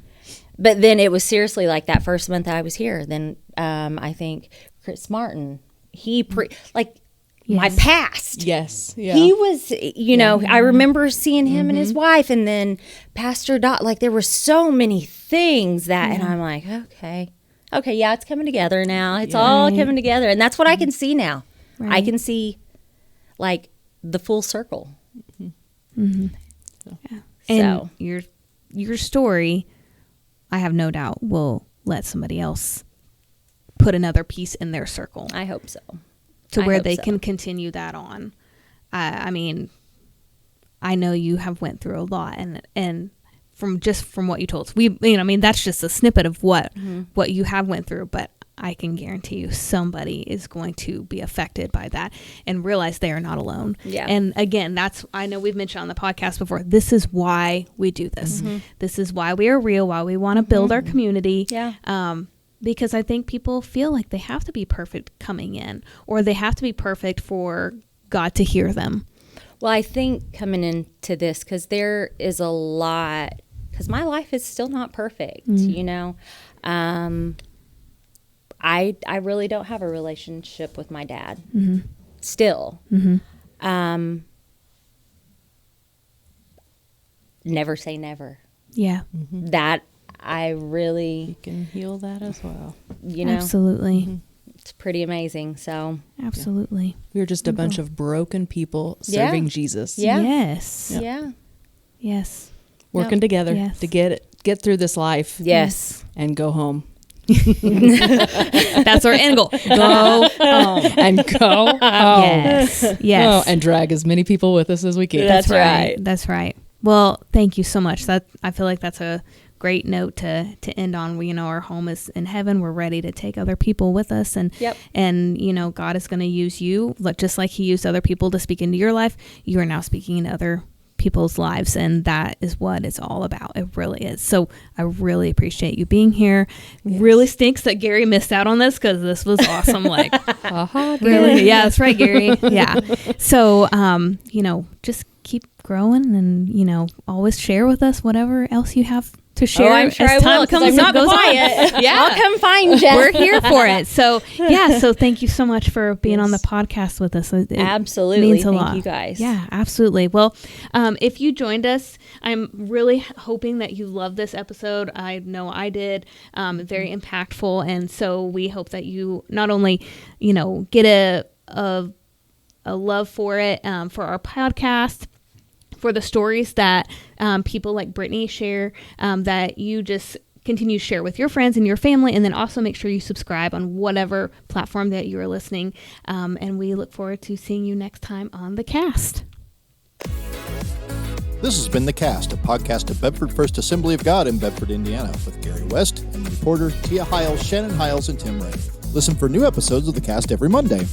Speaker 2: But then it was seriously like that first month that I was here. Then I think Chris Martin, my past.
Speaker 3: Yes. Yeah.
Speaker 2: He was, you know, I remember seeing him and his wife, and then Pastor Dot, like there were so many things that, and I'm like, okay, yeah, it's coming together now. It's all coming together. And that's what I can see now. Right. I can see like the full circle.
Speaker 1: Mm-hmm. Yeah. And your story, I have no doubt, will let somebody else put another piece in their circle.
Speaker 2: I hope so.
Speaker 1: To where they can continue that on. I mean, I know you have went through a lot, and from what you told us, I mean, that's just a snippet of what you have went through, but I can guarantee you somebody is going to be affected by that and realize they are not alone. Yeah. And again, I know we've mentioned on the podcast before, this is why we do this. This is why we are real, why we want to build our community. Yeah. Because I think people feel like they have to be perfect coming in, or they have to be perfect for God to hear them.
Speaker 2: Well, I think coming into this, because there is a lot, because my life is still not perfect, you know. I really don't have a relationship with my dad still. Never say never.
Speaker 1: Yeah.
Speaker 2: That I really...
Speaker 3: You can heal that as well.
Speaker 2: You know?
Speaker 1: Absolutely.
Speaker 2: It's pretty amazing, so...
Speaker 1: Absolutely.
Speaker 3: We're just a bunch of broken people serving Jesus.
Speaker 2: Yeah.
Speaker 1: Yes.
Speaker 2: Yeah.
Speaker 1: Yes.
Speaker 3: Working together to get through this life.
Speaker 2: Yes.
Speaker 3: And go home.
Speaker 1: That's our end goal. Go home.
Speaker 3: And go home.
Speaker 1: Yes. Yes.
Speaker 3: Oh, and drag as many people with us as we can.
Speaker 2: That's right.
Speaker 1: That's right. Well, thank you so much. I feel like that's a great note to end on. We, you know, our home is in heaven. We're ready to take other people with us, and you know, God is going to use you just like He used other people to speak into your life. You are now speaking into other people's lives, and that is what it's all about. It really is. So I really appreciate you being here. Really stinks that Gary missed out on this, because this was awesome. Like, really? Yeah, that's right, Gary. Yeah. So, you know, just keep growing, and, you know, always share with us whatever else you have to share.
Speaker 2: Oh, I'm sure I will, because I'm not quiet. Yeah, I'll come find you.
Speaker 1: We're here for it. So so thank you so much for being on the podcast with us. It
Speaker 2: absolutely
Speaker 1: means a
Speaker 2: thank
Speaker 1: lot.
Speaker 2: You guys.
Speaker 1: Yeah, absolutely. Well, if you joined us, I'm really hoping that you loved this episode. I know I did. Very impactful, and so we hope that you not only, you know, get a love for it, for our podcast, for the stories that people like Brittany share, that you just continue to share with your friends and your family, and then also make sure you subscribe on whatever platform that you are listening. And we look forward to seeing you next time on The Cast.
Speaker 6: This has been The Cast, a podcast of Bedford First Assembly of God in Bedford, Indiana, with Gary West and reporter Tia Hiles, Shannon Hiles, and Tim Ray. Listen for new episodes of The Cast every Monday.